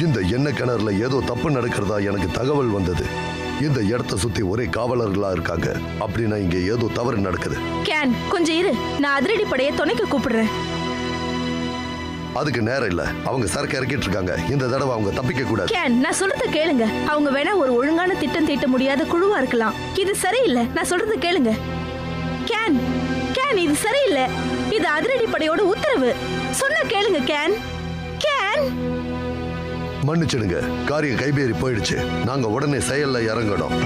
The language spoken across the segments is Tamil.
இந்த எண்ணெய் கிணறுல ஏதோ தப்பு நடக்கிறதா எனக்கு தகவல் வந்தது. இந்த இடத்தை சுத்தி ஒரே காவலர்களா இருக்காங்க. அப்படின்னா இங்க ஏதோ தவறு நடக்குது. கேன், கொஞ்சம் இரு, நான் அதிரடி படையை துணைக்கு கூப்பிடுறேன். அதுக்கு நேரம் இல்ல. அவங்க சரக்கு இறக்கிட்டு இருக்காங்க. இந்த தடவை அவங்க தப்பிக்க கூடாது. கேன், நான் சொல்றத கேளுங்க. அவங்க வேணா ஒரு ஒழுங்கான திட்டம் தீட்ட முடியாத குழுவா இருக்கலாம். இது சரியில்லை. நான் சொல்றத கேளுங்க. கேன், கேன், இது சரியில்லை. இது அதிரடி படையோட உத்தரவு. சொன்ன கேளுங்க கேன். கேன், மன்னிச்சிடுங்க, காரியம் கைபேறி போயிடுச்சு. நாங்க உடனே செயல்ல இறங்கணும்.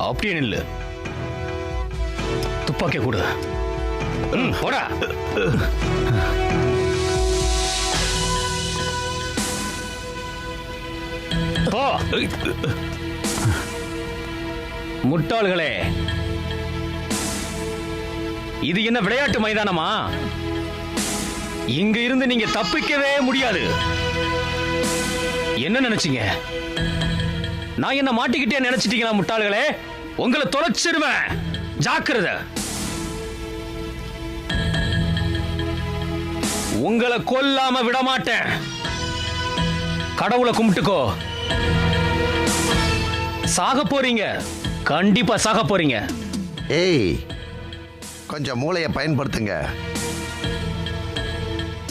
அப்படியே நில்லு. துப்பாக்கிய கூட போடா. முட்டாள்களே, இது என்ன விளையாட்டு மைதானமா? இங்க இருந்து நீங்க தப்பிக்கவே முடியாது. என்ன நினைச்சீங்க? நான் என்ன மாட்டிக்கிட்டே நினைச்சிட்டீங்களா முட்டாள்களே? உங்களை தொலைச்சிருவேன். ஜாக்கிரதை. உங்களை கொல்லாம விட மாட்டேன். கடவுளை கும்பிட்டுக்கோ. சாக போறீங்க. கண்டிப்பா சாக போறீங்க. ஏய், கொஞ்சம் மூளையை பயன்படுத்துங்க.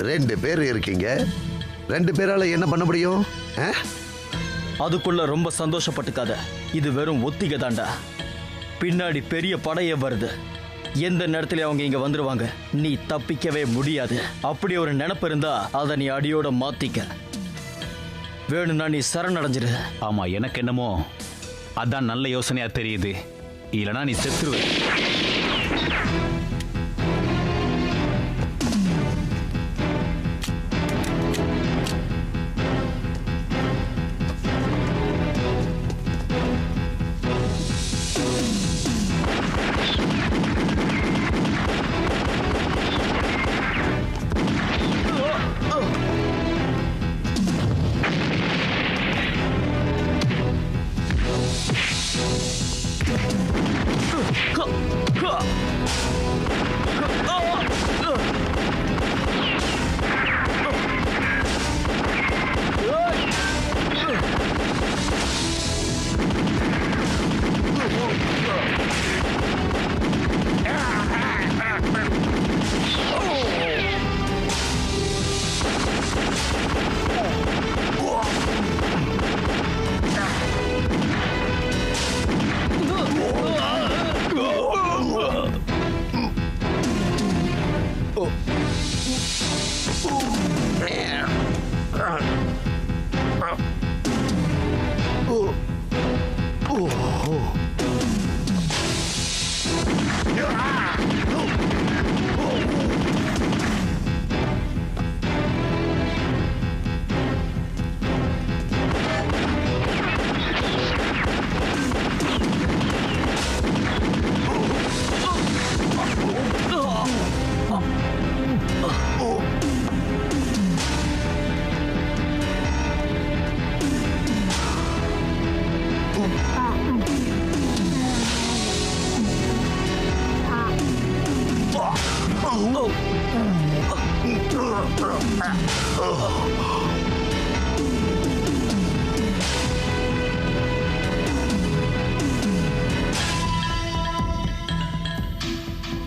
2 பேர் இருக்கீங்க. 2 பேரால என்ன பண்ண முடியும்? அதுக்குள்ள ரொம்ப சந்தோஷப்பட்டுக்காத. இது வெறும் ஒத்திகை தாண்டா. பின்னாடி பெரிய படையே வருது. எந்த நேரத்துல அவங்க இங்க வந்துருவாங்க. நீ தப்பிக்கவே முடியாது. அப்படி ஒரு நினைப்பு இருந்தா அதை நீ அடியோட மாத்திக்க. வேணும்னா நீ சரணடைஞ்சிரு. ஆமா, எனக்கு என்னமோ அதான் நல்ல யோசனையா தெரியுது. இல்லனா நீ செத்துருவ.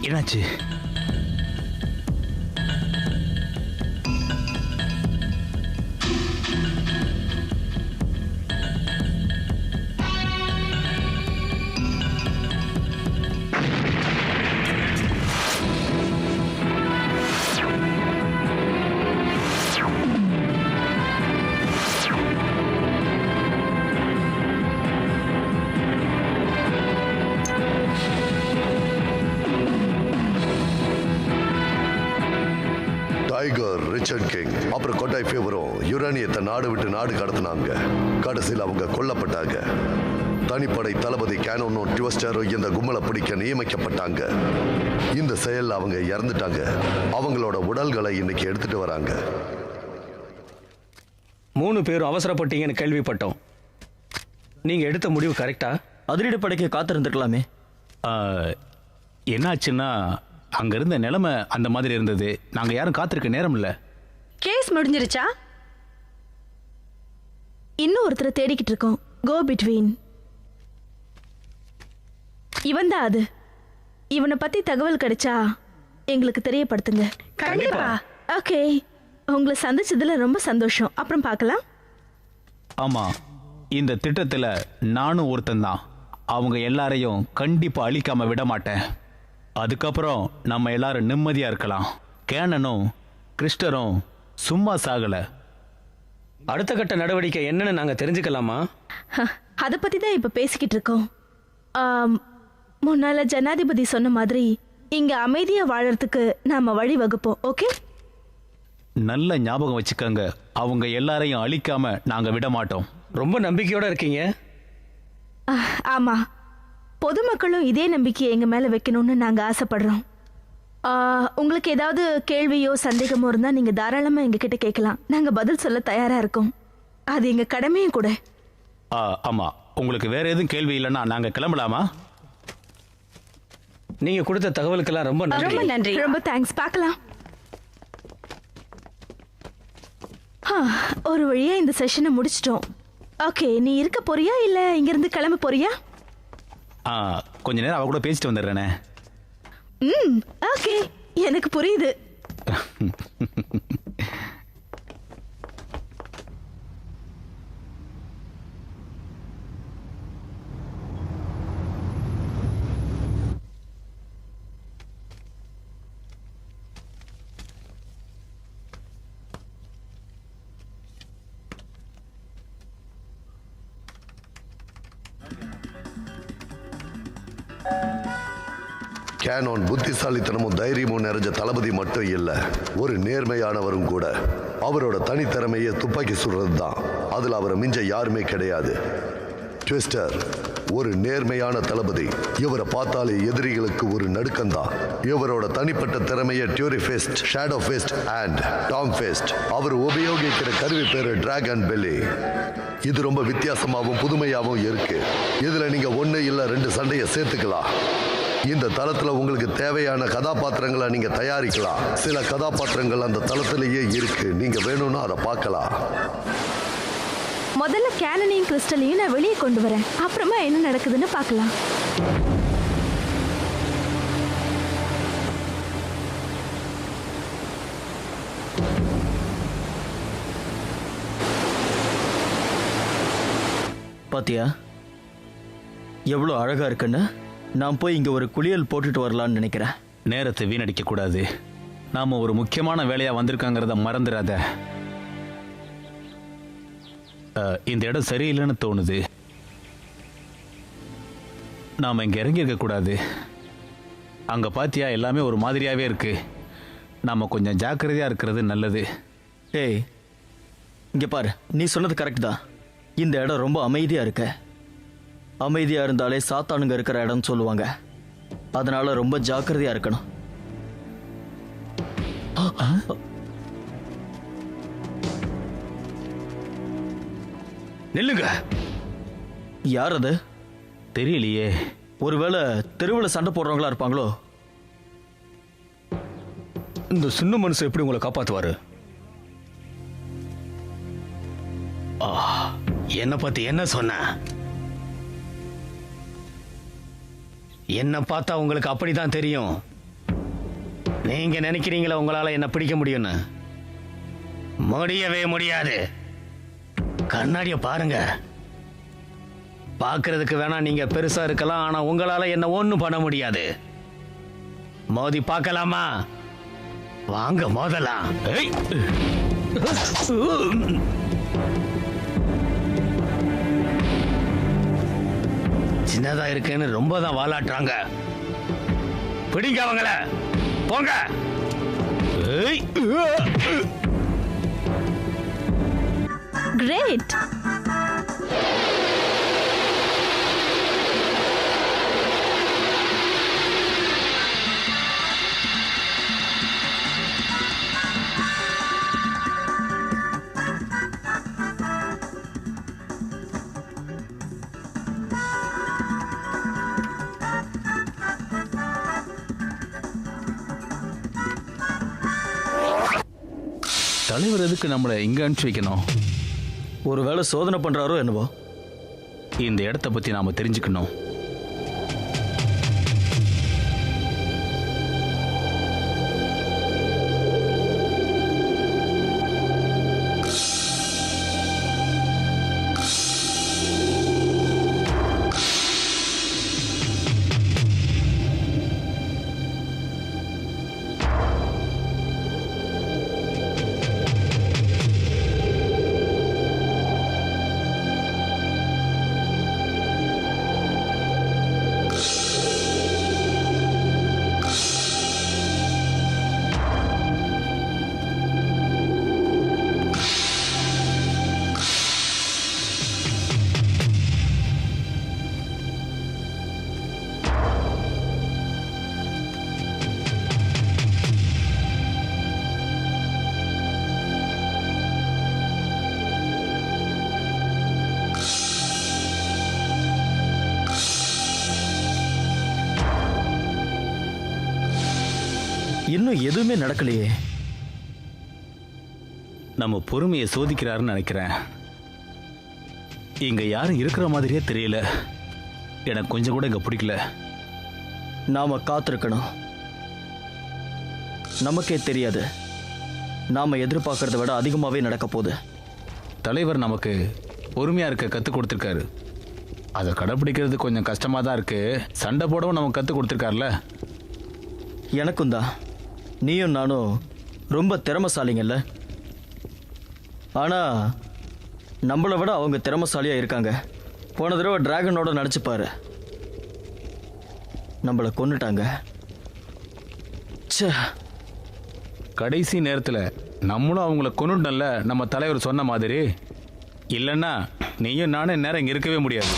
என்னாச்சு? டைகர், ரிச்சர்ட் கிங், அப்புறம் கொட்டாய் ஃபேவரும் யுரேனியத்தை நாடு விட்டு நாடு கடத்தினாங்க. கடைசியில் அவங்க கொல்லப்பட்டாங்க. தனிப்படை தளபதி கேனோனும் ட்விஸ்டரும் இந்த கும்பலை பிடிக்க நியமிக்கப்பட்டாங்க. இந்த செயல் அவங்க இறந்துட்டாங்க. அவங்களோட உடல்களை இன்னைக்கு எடுத்துட்டு வராங்க. 3 பேரும் அவசரப்பட்டீங்கன்னு கேள்விப்பட்டோம். நீங்க எடுத்த முடிவு கரெக்டா? அதிரடிப்படைக்கு காத்திருந்துருக்கலாமே. என்னாச்சுன்னா அங்க இருந்த நிலைமை அந்த மாதிரி இருந்தது. நாங்க யாரும் காத்திருக்க நேரம் இல்ல. கேஸ் முடிஞ்சிருச்சா? இன்னும் ஒருத்தரை தேடிக்கிட்டு இருக்கோம். கோ பிட்வீன். இவன் தான் அது. இவனை பத்தி தகவல் கிடைச்சா எங்களுக்கு தெரியப்படுத்துங்க. கண்டிப்பா. ஓகே, உங்களை சந்திச்சதுல ரொம்ப சந்தோஷம். அப்புறம் பார்க்கலாம். ஆமா, இந்த திட்டத்துல நானும் ஒருத்தன் தான். அவங்க எல்லாரையும் கண்டிப்பா அழிக்காம விட மாட்டேன். அதுக்கப்புறம் நம்ம எல்லாரும் நிம்மதியா இருக்கலாம். கேனனும் கிறிஸ்டரும் சும்மா சாகல. அடுத்த கட்ட நடவடிக்கை என்னன்னு நாங்க தெரிஞ்சுக்கலாமா? அதை பத்தி தான் இப்ப பேசிக்கிட்டு இருக்கோம். முன்னால ஜனாதிபதி சொன்ன மாதிரி இங்க அமைதியா வாழறதுக்கு நாம வழி வகுப்போம். ஓகே, நல்ல ஞாபகம் வச்சுக்கோங்க, அவங்க எல்லாரையும் அழிக்காம நாங்க விட மாட்டோம். ரொம்ப நம்பிக்கையோட இருக்கீங்க. ஆமா, பொதுமக்களும் இதே நம்பிக்கையை எங்க மேல வைக்கணும்னு நாங்க ஆசைப்படுறோம். உங்களுக்கு ஏதாவது கேள்வியோ சந்தேகமோ இருந்தா நீங்க தாராளமா எங்க கிட்ட கேட்கலாம். நாங்க பதில் சொல்ல தயாரா இருக்கோம். அது எங்க கடமையும் கூட. ஆமா, உங்களுக்கு வேற எதுவும் கேள்வி இல்லைன்னா நாங்க கிளம்பலாமா? நீங்க கொடுத்த தகவலுக்கெல்லாம் ரொம்ப நன்றி. ரொம்ப தேங்க்ஸ். பார்க்கலாம். ஒரு வழியா இந்த செஷனை முடிச்சிட்டோம். ஓகே, நீ இருக்க போறியா இல்ல இங்க இருந்து கிளம்ப போறியா? கொஞ்ச நேரம் அவ கூட பேசிட்டு வந்துடுறேனே. ஓகே, எனக்கு புரியுது. கேனோன் புத்திசாலித்தனமும் தைரியமும் நிறைஞ்ச தளபதி மட்டும் இல்ல, ஒரு நேர்மையானவரும் கூட. அவரோட தனித்திறமையை துப்பாக்கி சுடுறது தான். அதுல அவரை மிஞ்ச யாருமே கிடையாது. ட்விஸ்டர் ஒரு நேர்மையான தளபதி. இவரை பார்த்தாலே எதிரிகளுக்கு ஒரு நடுக்கம்தான். இவரோட தனிப்பட்ட திறமையை டியூரி ஃபேஸ்ட், ஷேடோ ஃபேஸ்ட் அண்ட் டாம் ஃபேஸ்ட். அவர் உபயோகிக்கிற கருவி பேரு டிராகன் பெல்லி. இது ரொம்ப வித்தியாசமாகவும் புதுமையாகவும் இருக்கு. இதுல நீங்க 1 இல்ல 2 சண்டையை சேர்த்துக்கலாம். இந்த தளத்துல உங்களுக்கு தேவையான கதாபாத்திரங்களை நீங்க தயாரிக்கலாம். சில கதாபாத்திரங்கள் அந்த தளத்திலேயே இருக்கு. நீங்க வேணும்னா அதை பார்க்கலாம். முதல்ல கேனனையும் கிறிஸ்டலையும் நான் வெளியே கொண்டு வரேன். அப்புறமா என்ன நடக்குதுன்னு பார்க்கலாம். பாத்தியா எவ்வளோ அழகா இருக்குன்னு? நான் போய் இங்க ஒரு குளியல் போட்டுட்டு வரலான்னு நினைக்கிறேன். நேரத்தை வீணடிக்க கூடாது. நாம ஒரு முக்கியமான வேலையா வந்திருக்காங்கிறத மறந்துடாத. இந்த இடம் சரியில்லைன்னு தோணுது. நாம இங்க இறங்கி இருக்க கூடாது. அங்க பாத்தியா, எல்லாமே ஒரு மாதிரியாவே இருக்கு. நாம கொஞ்சம் ஜாக்கிரதையா இருக்கிறது நல்லது. ஏய், இங்க பாரு, நீ சொன்னது கரெக்ட் தான். இந்த இடம் ரொம்ப அமைதியா இருக்கு. அமைதியா இருந்தாலே சாத்தானுங்க இருக்கிற இடம்னு சொல்லுவாங்க. அதனால ரொம்ப ஜாக்கிரதையா இருக்கணும். நில்லுங்க. யார் அது? தெரியலையே. ஒருவேளை தெருவில் சண்டை போடுறவங்களா இருப்பாங்களோ? இந்த சின்ன மனுஷன் எப்படி உங்களை காப்பாத்துவாரு? என்ன பத்தி என்ன சொன்ன? என்ன பார்த்தா உங்களுக்கு அப்படிதான் தெரியும். நீங்க நினைக்கிறீங்களா உங்களால என்ன பிடிக்க முடியும்னு? முடியவே முடியாது. கண்ணாடிய பாருங்க. பார்க்கிறதுக்கு வேணா நீங்க பெருசா இருக்கலாம், ஆனா உங்களால என்ன ஒண்ணும் பண்ண முடியாது. மோதி பார்க்கலாமா? வாங்க மோதலாம். சின்னதா இருக்குன்னு ரொம்ப தான் வாலாட்டுறாங்க. பிடிங்க அவங்கள. போங்க. ஏய், கிரேட். தலைவர் எதுக்கு நம்மளை இங்க அனுப்பிச்சு வைக்கணும்? ஒருவேளை சோதனை பண்றாரோ என்னவோ. இந்த இடத்த பத்தி நாம தெரிஞ்சுக்கணும். இன்னும் எதுவுமே நடக்கலையே. நம்ம பொறுமையை சோதிக்கிறாருன்னு நினைக்கிறேன். இங்க யாரும் இருக்கிற மாதிரியே தெரியல. எனக்கு கொஞ்சம் கூட இங்க பிடிக்கல. நாம காத்திருக்கணும். நமக்கே தெரியாது, நாம எதிர்பார்க்கறத விட அதிகமாவே நடக்க போகுது. தலைவர் நமக்கு பொறுமையா இருக்க கத்து கொடுத்துருக்காரு. அதை கடைப்பிடிக்கிறது கொஞ்சம் கஷ்டமா தான் இருக்கு. சண்டை போடவும் நமக்கு கத்து கொடுத்துருக்காருல. எனக்கும் தான். நீயும் நானும் ரொம்ப திறமைசாலிங்கல்ல. ஆனா நம்மளை விட அவங்க திறமைசாலியா இருக்காங்க. போன தடவை டிராகனோட நடிச்சுப்பாரு, நம்மளை கொன்னுட்டாங்க. ச்சே. கடைசி நேரத்தில் நம்மளும் அவங்கள கொண்டுட்டோம்ல, நம்ம தலைவர் சொன்ன மாதிரி. இல்லைன்னா நீயும் நானும் நேரம் இங்கே இருக்கவே முடியாது.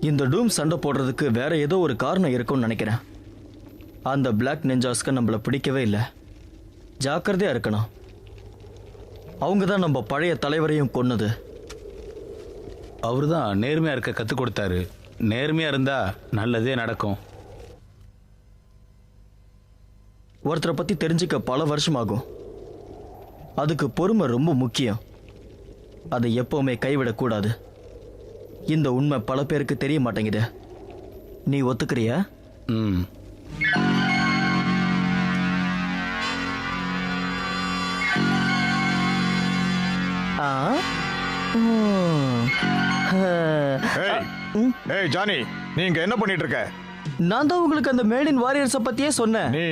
இந்த டூம் சண்டை போடுறதுக்கு வேற ஏதோ ஒரு காரணம் இருக்கும்னு நினைக்கிறேன். அந்த பிளாக் நிஞ்சாஸ்க்கு நம்மளை பிடிக்கவே இல்லை. ஜாக்கிரதையா இருக்கணும். அவங்க தான் நம்ம பழைய தலைவரையும் கொன்னது. அவர் தான் நேர்மையாக இருக்க கற்றுக் கொடுத்தாரு. நேர்மையாக இருந்தால் நல்லதே நடக்கும். ஒருத்தரை பற்றி தெரிஞ்சுக்க பல வருஷம் ஆகும். அதுக்கு பொறுமை ரொம்ப முக்கியம். அதை எப்பவுமே கைவிடக்கூடாது. இந்த உண்மை பல பேருக்கு தெரிய மாட்டேங்குது. நீ ஒத்துக்கிறியா? ம். ஏய் ஜானி, நீங்க என்ன பண்ணிட்டு இருக்க? நான் தான் உங்களுக்கு அந்த மேடின் வாரியர்ஸை பத்தியே சொன்னேன். நீ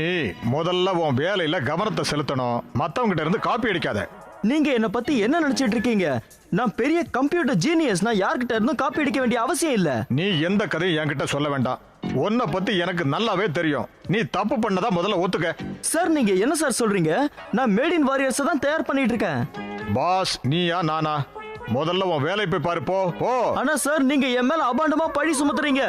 முதல்ல உன் வேலையில கவனத்தை செலுத்தணும். மத்தவங்கிட்ட இருந்து காப்பி அடிக்காத. நீங்க என்ன பத்தி என்ன நினைச்சிட்டு இருக்கீங்க? நான் பெரிய கம்ப்யூட்டர் ஜீனியஸ். நான் யார்கிட்ட இருந்தும் காப்பி அடிக்க வேண்டிய அவசியம் இல்ல. நீ எந்த கதையும் என்கிட்ட சொல்ல வேண்டாம். உன்னை பத்தி எனக்கு நல்லாவே தெரியும். நீ தப்பு பண்ணதா முதல்ல ஒத்துக்க. சார் நீங்க என்ன சார் சொல்றீங்க? நான் மேடின் வாரியர்ஸை தான் தயார் பண்ணிட்டு இருக்கேன். பாஸ் நீயா நானா? முதல்ல உன் வேலை போய் பாரு. போ போ. ஆனா சார் நீங்க என் மேல அபாண்டமா பழி சுமத்துறீங்க.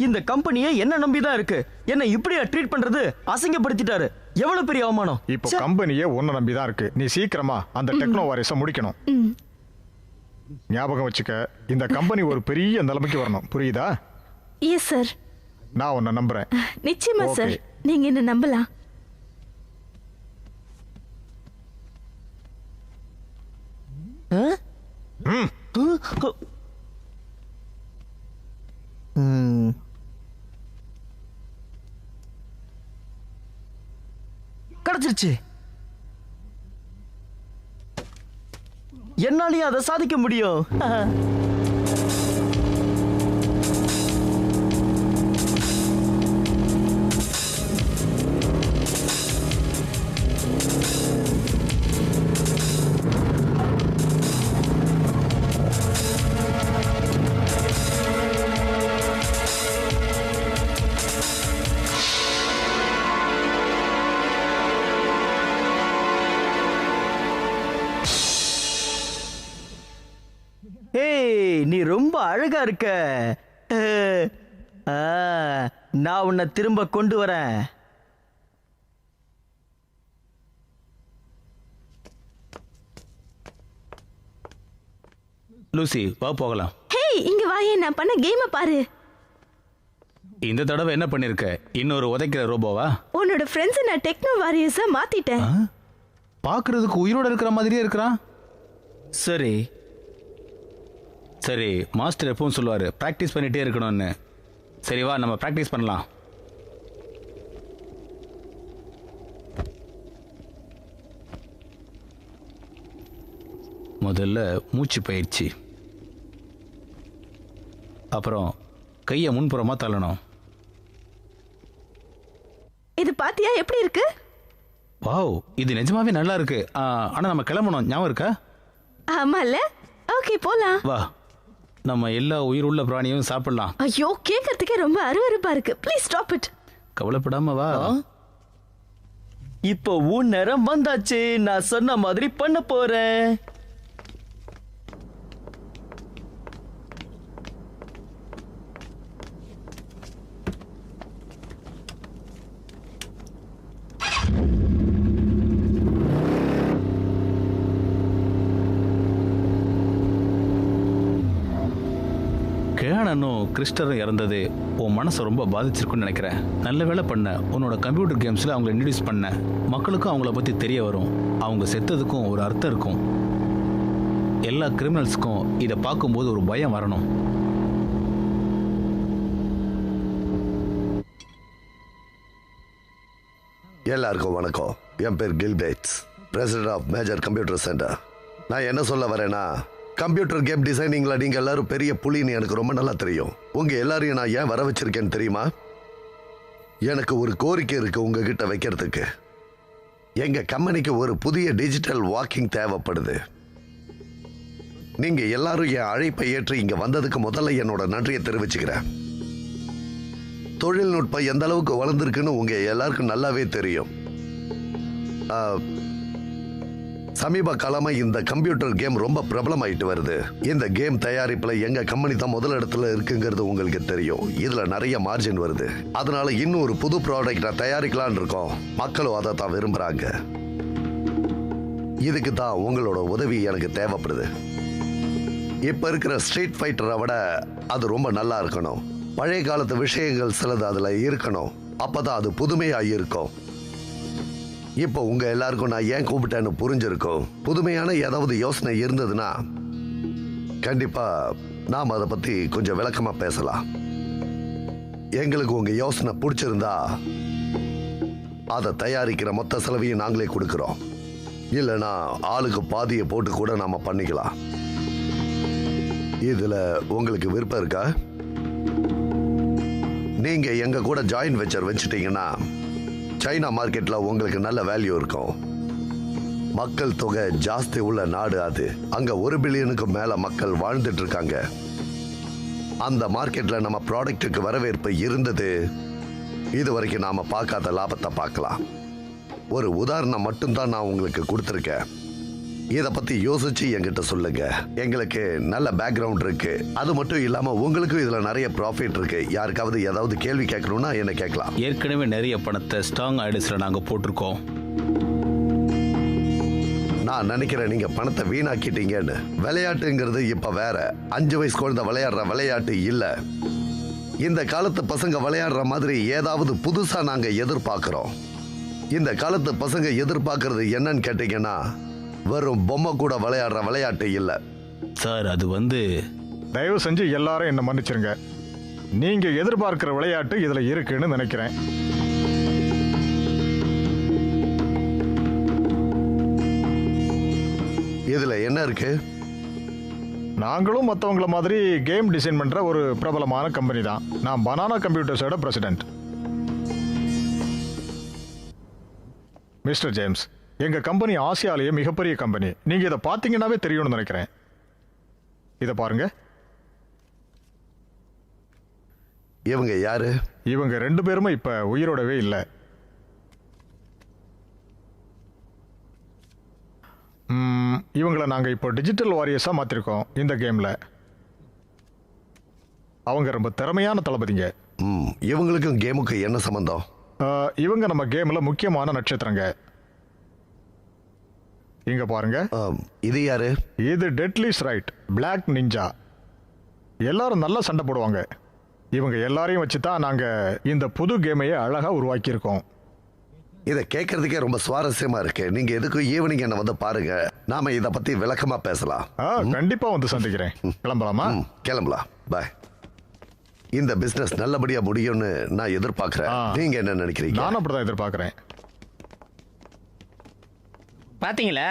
இந்த கம்பெனியை என்ன நம்பிதான் இருக்கு. என்ன இப்படியா ட்ரீட் பண்றது? அசிங்கப்படுத்திட்டாரு. எவ்வளவு பெரிய அவமானம். இப்போ கம்பெனியே உன்னை நம்பிதான் இருக்கு. நீ சீக்கிரமா அந்த டெக்னோ வாரியஸை முடிக்கணும். ஞாபகம் வச்சுக்க, இந்த கம்பெனி ஒரு பெரிய நிலைமைக்கு வரணும். புரியுதா? Yes sir. நான் உன்னை நம்புறேன். நிச்சயமா Okay. சார், நீங்க என்ன நம்பலாம். கிடைச்சிருச்சு. என்னாலயும் அதை சாதிக்க முடியும். ஏய், நீ ரொம்ப அழகா இருக்க. நான் உன்னை திரும்ப கொண்டு வரேன். லூசி வா போகலாம். ஹே, இங்க வாயே, நான் பண்ண கேமை பாரு. இந்த தடவை என்ன பண்ணிருக்க? இன்னொரு உதைக்கிற ரோபோவா? உன்னோட ஃப்ரெண்ட்ஸ் நான் டெக்னோ வாரியஸா மாத்திட்டேன். பாக்குறதுக்கு உயிரோட இருக்கிற மாதிரியே இருக்கிறான். சரி, சரி, மாஸ்டர் எப்பவும் சொல்லுவாரு பிராக்டிஸ் பண்ணிட்டே இருக்கணும்னு. சரி வா, நம்ம பிராக்டிஸ் பண்ணலாம். முதல்ல மூச்சு பயிற்சி, அப்புறம் கையை முன்புறமா தள்ளணும். இது பாத்தியா எப்படி இருக்கு? வாவ், இது நிஜமாவே நல்லா இருக்கு. ஆனா நம்ம கிளம்பணும், ஞாபகம் இருக்கா? ஆமால. ஓகே, போலாம். வா, நம்ம எல்லா உயிருள்ள பிராணியும் சாப்பிடலாம். ஐயோ, கேட்கறதுக்கே ரொம்ப அருவருப்பா இருக்கு. Please stop it. கவலைப்படாம வா. இப்போ உன் நேரம் வந்தாச்சு. நான் சொன்ன மாதிரி பண்ண போறேன். கேனனும் கிறிஸ்டரும் இறந்தது உன் மனசை ரொம்ப பாதிச்சிருக்குன்னு நினைக்கிறேன். நல்ல வேலை பண்ண. உன்னோட கம்ப்யூட்டர் கேம்ஸில் அவங்கள இன்ட்ரடியூஸ் பண்ண. மக்களுக்கும் அவங்கள பற்றி தெரிய வரும். அவங்க செத்ததுக்கும் ஒரு அர்த்தம் இருக்கும். எல்லா கிரிமினல்ஸுக்கும் இதை பார்க்கும்போது ஒரு பயம் வரணும். எல்லாருக்கும் வணக்கம். என் பேர் Bill Gates, president of major computer center. நான் என்ன சொல்ல வரேன்னா, கம்ப்யூட்டர் கேம் டிசைனிங்ல நீங்க எல்லாரும் பெரிய புலின்னு எனக்கு ரொம்ப நல்லா தெரியும். உங்க எல்லாரையும் நான் ஏன் வர வச்சிருக்கேன்னு தெரியுமா? எனக்கு ஒரு கோரிக்கை இருக்கு உங்ககிட்ட வைக்கிறதுக்கு. எங்க கம்பெனிக்கு ஒரு புதிய டிஜிட்டல் வாக்கிங் தேவைப்படுது. நீங்க எல்லாரும் என் அழைப்பை ஏற்று இங்க வந்ததுக்கு முதல்ல என்னோட நன்றியை தெரிவிச்சுக்கிறேன். தொழில்நுட்பம் எந்த அளவுக்கு வளர்ந்துருக்குன்னு உங்க எல்லாருக்கும் நல்லாவே தெரியும். சமீப காலமா இந்த கம்ப்யூட்டர் கேம் ரொம்ப பிரபலமாயிட்டு வருது. இந்த கேம் தயாரிப்புல எங்க கம்பெனி தான் முதல் இடத்துல இருக்குங்கிறது உங்களுக்கு தெரியும். இதுல நிறைய மார்ஜின் வருது. அதனால இன்னும் ஒரு புது ப்ராடக்டை தயாரிக்கலான்னு இருக்கோம். மக்களும் அதை தான் விரும்புறாங்க. இதுக்கு தான் உங்களோட உதவி எனக்கு தேவைப்படுது. இப்ப இருக்கிற ஸ்ட்ரீட் ஃபைட்டரை விட அது ரொம்ப நல்லா இருக்கணும். பழைய காலத்து விஷயங்கள் சிலது அதுல இருக்கணும். அப்பதான் அது புதுமையா இருக்கும். இப்போ உங்க எல்லாருக்கும் நான் ஏன் கூப்பிட்டேன்னு புரிஞ்சிருக்கும். புதுமையான ஏதாவது யோசனை இருந்ததுன்னா கண்டிப்பா நாம் அதை பத்தி கொஞ்சம் விளக்கமா பேசலாம். எங்களுக்கு உங்க யோசனை பிடிச்சிருந்தா அதை தயாரிக்கிற மொத்த செலவையும் நாங்களே கொடுக்கிறோம். இல்லைன்னா ஆளுக்கு பாதியை போட்டு கூட நாம பண்ணிக்கலாம். இதுல உங்களுக்கு விருப்பம் இருக்கா? நீங்க எங்க கூட ஜாயின் வெஞ்சர் வச்சுட்டீங்கன்னா சைனா மார்க்கெட்ல உங்களுக்கு நல்ல வேல்யூ இருக்கும். மக்கள் தொகை ஜாஸ்தி உள்ள நாடு அது. அங்க 1 பில்லியனுக்கு மேல மக்கள் வாழ்ந்துட்டு இருக்காங்க. அந்த மார்க்கெட்ல நம்ம ப்ராடக்ட்டுக்கு வரவேற்பு இருந்தது. இது வரைக்கும் நாம பார்க்காத லாபத்தை பார்க்கலாம். ஒரு உதாரணம் மட்டும்தான் நான் உங்களுக்கு கொடுத்துருக்கேன். இத பத்தி யோசிச்சு என்கிட்ட சொல்லுங்க. எங்களுக்கு நல்ல பேக்ரவுண்ட் இருக்கு. அது மட்டும் இல்லாம உங்களுக்கும் இதுல நிறைய ப்ராஃபிட் இருக்கு. யாருக்காவது ஏதாவது கேள்வி கேட்கணும்னா என்ன கேட்கலாம். ஏற்கனவே நிறைய பணத்தை ஸ்ட்ராங் ஐடிஸ்ல நாங்க போட்டிருக்கோம். நான் நினைக்கிறேன் நீங்க பணத்தை வீணாக்கிட்டீங்கன்னு. விளையாட்டுங்கிறது இப்ப வேற. 5 வயசு குழந்தை விளையாடுற விளையாட்டு இல்ல. இந்த காலத்து பசங்க விளையாடுற மாதிரி ஏதாவது புதுசா நாங்க எதிர்பார்க்கிறோம். இந்த காலத்து பசங்க எதிர்பார்க்கறது என்னன்னு கேட்டீங்கன்னா வெறும் பொம்மை கூட விளையாடுற விளையாட்டு இல்ல. சார் அது தயவு செஞ்சு எல்லாரும் என்ன மன்னிச்சிருங்க. நீங்க எதிர்பார்க்கிற விளையாட்டு இதுல இருக்குன்னு நினைக்கிறேன். இதுல என்ன இருக்கு? நாங்களும் மற்றவங்கள மாதிரி கேம் டிசைன் பண்ற ஒரு பிரபலமான கம்பெனி தான். நான் பனானா கம்ப்யூட்டர்ஸோட பிரசிடென்ட். மிஸ்டர் ஜேம்ஸ், எங்க கம்பெனி ஆசியாலேயே மிகப்பெரிய கம்பெனி. நீங்க இதை பார்த்தீங்கன்னாவே தெரியும்னு நினைக்கிறேன். இதை பாருங்க. இவங்க யாரு? இவங்க 2 பேருமே இப்ப உயிரோடவே இல்லை. இவங்களை நாங்க இப்போ டிஜிட்டல் வாரியர்ஸா மாத்திருக்கோம். இந்த கேம்ல அவங்க ரொம்ப திறமையான தளபதிங்க. இவங்களுக்கும் கேமுக்கு என்ன சம்பந்தம்? இவங்க நம்ம கேம்ல முக்கியமான நட்சத்திரங்க. இங்க பாருங்க. இது யாரு? இது டெட்லிஸ் ரைட், பிளாக் நிஞ்சா. எல்லாரும் நல்லா சண்டை போடுவாங்க. இவங்க எல்லாரையும் வச்சு தான் நாங்க இந்த புது கேமையை அழகா உருவாக்கி இருக்கோம். இதை கேட்கறதுக்கே ரொம்ப சுவாரஸ்யமா இருக்கு. நீங்க எதுக்கும் ஈவினிங் என்ன வந்து பாருங்க. நாம இத பத்தி விளக்கமா பேசலாம். கண்டிப்பா வந்து சந்திக்கிறேன். கிளம்பலாமா? கிளம்பலாம். பாய். இந்த பிசினஸ் நல்லபடியா முடியும்னு நான் எதிர்பார்க்கிறேன். நீங்க என்ன நினைக்கிறீங்க? நான் அப்படிதான் எதிர்பார்க்கிறேன். பாத்தீங்களா,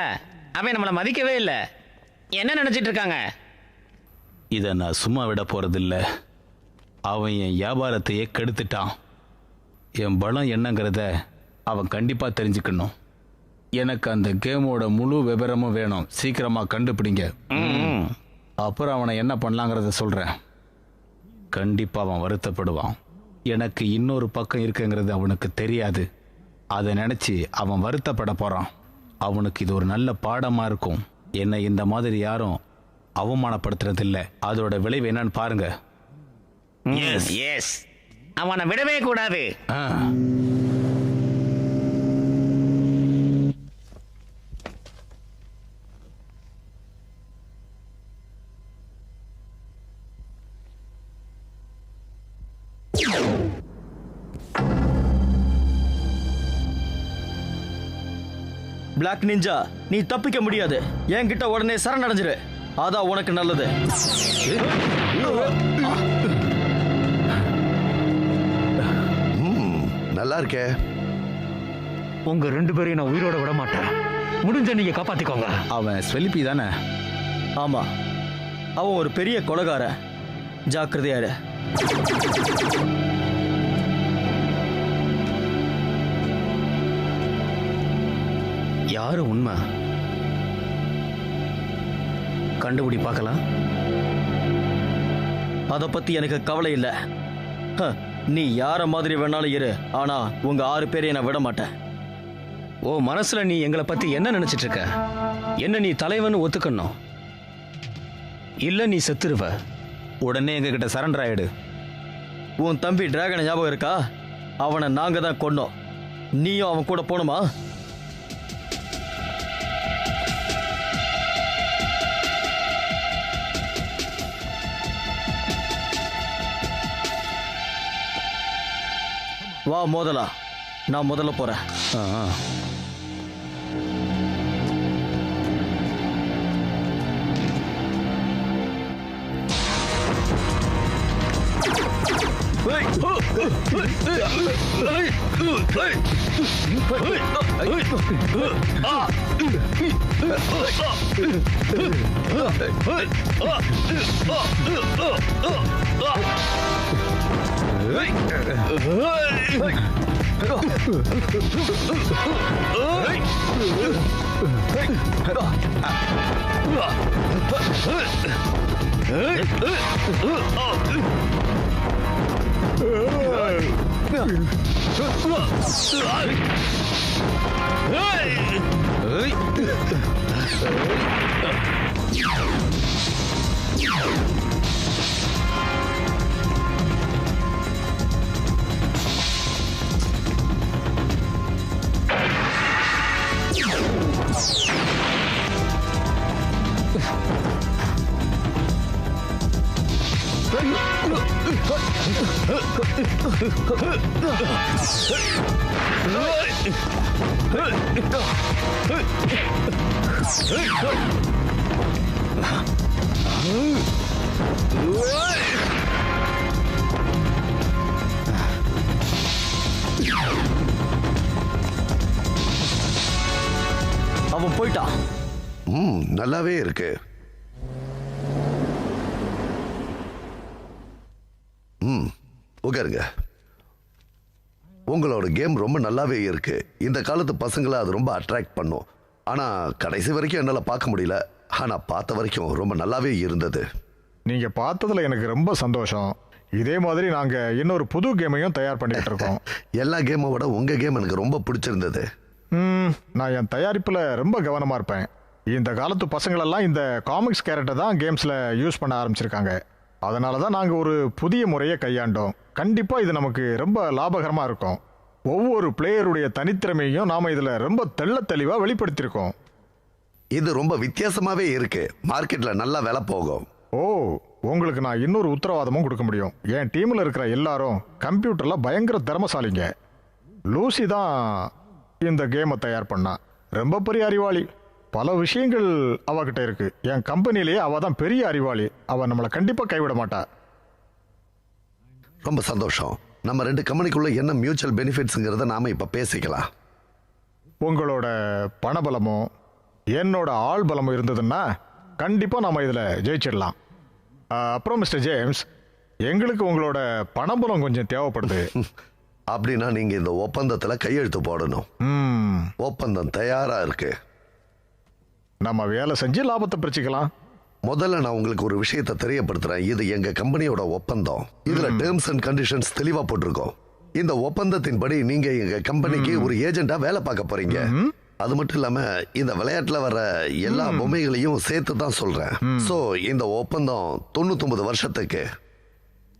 அவன் நம்மளை மதிக்கவே இல்லை. என்ன நினைச்சிட்டு இருக்காங்க? இதை நான் சும்மா விட போறதில்ல. அவன் என் வியாபாரத்தையே கெடுத்துட்டான். என் பலம் என்னங்கிறத அவன் கண்டிப்பா தெரிஞ்சுக்கணும். எனக்கு அந்த கேமோட முழு விவரமும் வேணும். சீக்கிரமா கண்டுபிடிங்க. அப்புறம் அவனை என்ன பண்ணலாங்கிறத சொல்றேன். கண்டிப்பா அவன் வருத்தப்படுவான். எனக்கு இன்னொரு பக்கம் இருக்குங்கிறது அவனுக்கு தெரியாது. அதை நினைச்சு அவன் வருத்தப்பட போறான். அவனுக்கு இது ஒரு நல்ல பாடமா இருக்கும். என்னை இந்த மாதிரி யாரும் அவமானப்படுத்துறதில்லை. அதோட விளைவு என்னன்னு பாருங்க. எஸ், அவனை விடவே கூடாது. பிளாக் நிஞ்சா, நீ தப்பிக்க முடியாது. என்கிட்ட உடனே சரணடைஞ்சிரு. அதான் உனக்கு நல்லது. நல்லா இருக்கே. உங்க 2 பேரையும் நான் உயிரோட விட மாட்டேன். முடிஞ்ச நீங்க காப்பாத்திக்கோங்க. அவன் ஸ்வெலிப்பி தானே? ஆமா, அவன் ஒரு பெரிய கொலைகார. ஜாக்கிரதையாரு. யாரு உண்மை கண்டுபிடி பார்க்கலாம். அத பத்தி எனக்கு கவலை இல்லை. நீ யார மாதிரி வேணாலும் இரு, ஆனா உங்க 6 பேரையும் நான் விட மாட்டேன். ஓ மனசுல நீ எங்களை பத்தி என்ன நினைச்சிட்டு இருக்க? என்ன நீ தலைவன் ஒத்துக்கணும், இல்ல நீ செத்துருவ. உடனே எங்க கிட்ட சரண்டர் ஆயிடு. உன் தம்பி டிராகனை ஞாபகம் இருக்கா? அவனை நாங்க தான் கொன்னோம். நீயும் அவன் கூட போணுமா? வா மோதலா. நான் முதல்ல போறேன். அவன் போயிட்டான். நல்லாவே இருக்கு. உட்காருங்க. உங்களோட கேம் ரொம்ப நல்லாவே இருக்கு. இந்த காலத்து பசங்களை அது ரொம்ப அட்ராக்ட் பண்ணும். ஆனா கடைசி வரைக்கும் என்னால பார்க்க முடியல. ஆனா பார்த்த வரைக்கும் ரொம்ப நல்லாவே இருந்தது. நீங்க பார்த்ததுல எனக்கு ரொம்ப சந்தோஷம். இதே மாதிரி நாங்க இன்னொரு புது கேமையும் தயார் பண்ணிட்டு இருக்கோம். எல்லா கேமை விட உங்க கேம் எனக்கு ரொம்ப பிடிச்சிருந்தது. நான் என் தயாரிப்புல ரொம்ப கவனமா இருப்பேன். இந்த காலத்து பசங்களெல்லாம் இந்த காமிக்ஸ் கேரக்டர் தான் கேம்ஸ்ல யூஸ் பண்ண ஆரம்பிச்சிருக்காங்க. அதனால தான் நாங்க ஒரு புதிய முறையை கையாண்டோம். கண்டிப்பா இது நமக்கு ரொம்ப லாபகரமா இருக்கும். ஒவ்வொரு பிளேயருடைய தனித்திறமையும் நாம இதுல ரொம்ப தெளிவா வெளிப்படுத்தியிருக்கோம். இது ரொம்ப வித்தியாசமாவே இருக்கு. மார்க்கெட்ல நல்லா விலை போகும். ஓ, உங்களுக்கு நான் இன்னொரு உத்தரவாதமும் கொடுக்க முடியும். என் டீம்ல இருக்கிற எல்லாரும் கம்ப்யூட்டர்ல பயங்கர திறமசாலிங்க. லூசி தான் இந்த கேமை தயார் பண்ணா. ரொம்ப பெரிய அறிவாளி. பல விஷயங்கள் அவகிட்ட இருக்கு. என் கம்பெனிலேயே அவ தான் பெரிய அறிவாளி. அவ நம்மளை கண்டிப்பா கைவிட மாட்டா. ரொம்ப சந்தோஷம். நம்ம ரெண்டு கம்பெனிக்குள்ள என்ன மியூச்சுவல் பெனிஃபிட்ஸ்ங்கிறத நாம இப்ப பேசிக்கலாம். உங்களோட பணபலமும் என்னோட ஆள் பலமும் இருந்ததுன்னா கண்டிப்பா நாம இதுல ஜெயிச்சிடலாம். அப்புறம் மிஸ்டர் ஜேம்ஸ், எங்களுக்கு உங்களோட பணபலம் கொஞ்சம் தேவைப்படுது. அப்படின்னா நீங்க இந்த ஒப்பந்தத்துல கையெழுத்து போடணும். ஒப்பந்தம் தயாரா இருக்கு. நம்ம வேலை செஞ்சு லாபத்தை பிரிச்சுக்கலாம். முதல்ல நான் உங்களுக்கு ஒரு விஷயத்தை தெரியப்படுத்துறேன். இது எங்க கம்பெனியோட ஒப்பந்தம். இதுல டேர்ம்ஸ் அண்ட் கண்டிஷன்ஸ் தெளிவா போட்டிருக்கோம். இந்த ஒப்பந்தத்தின்படி நீங்க எங்க கம்பெனிக்கு ஒரு ஏஜென்டா வேலை பார்க்க போறீங்க. அது மட்டும் இல்லாம இந்த விளையாட்டுல வர எல்லா பொம்மைகளையும் சேர்த்து தான் சொல்றேன். சோ இந்த ஒப்பந்தம் 99 வருஷத்துக்கு.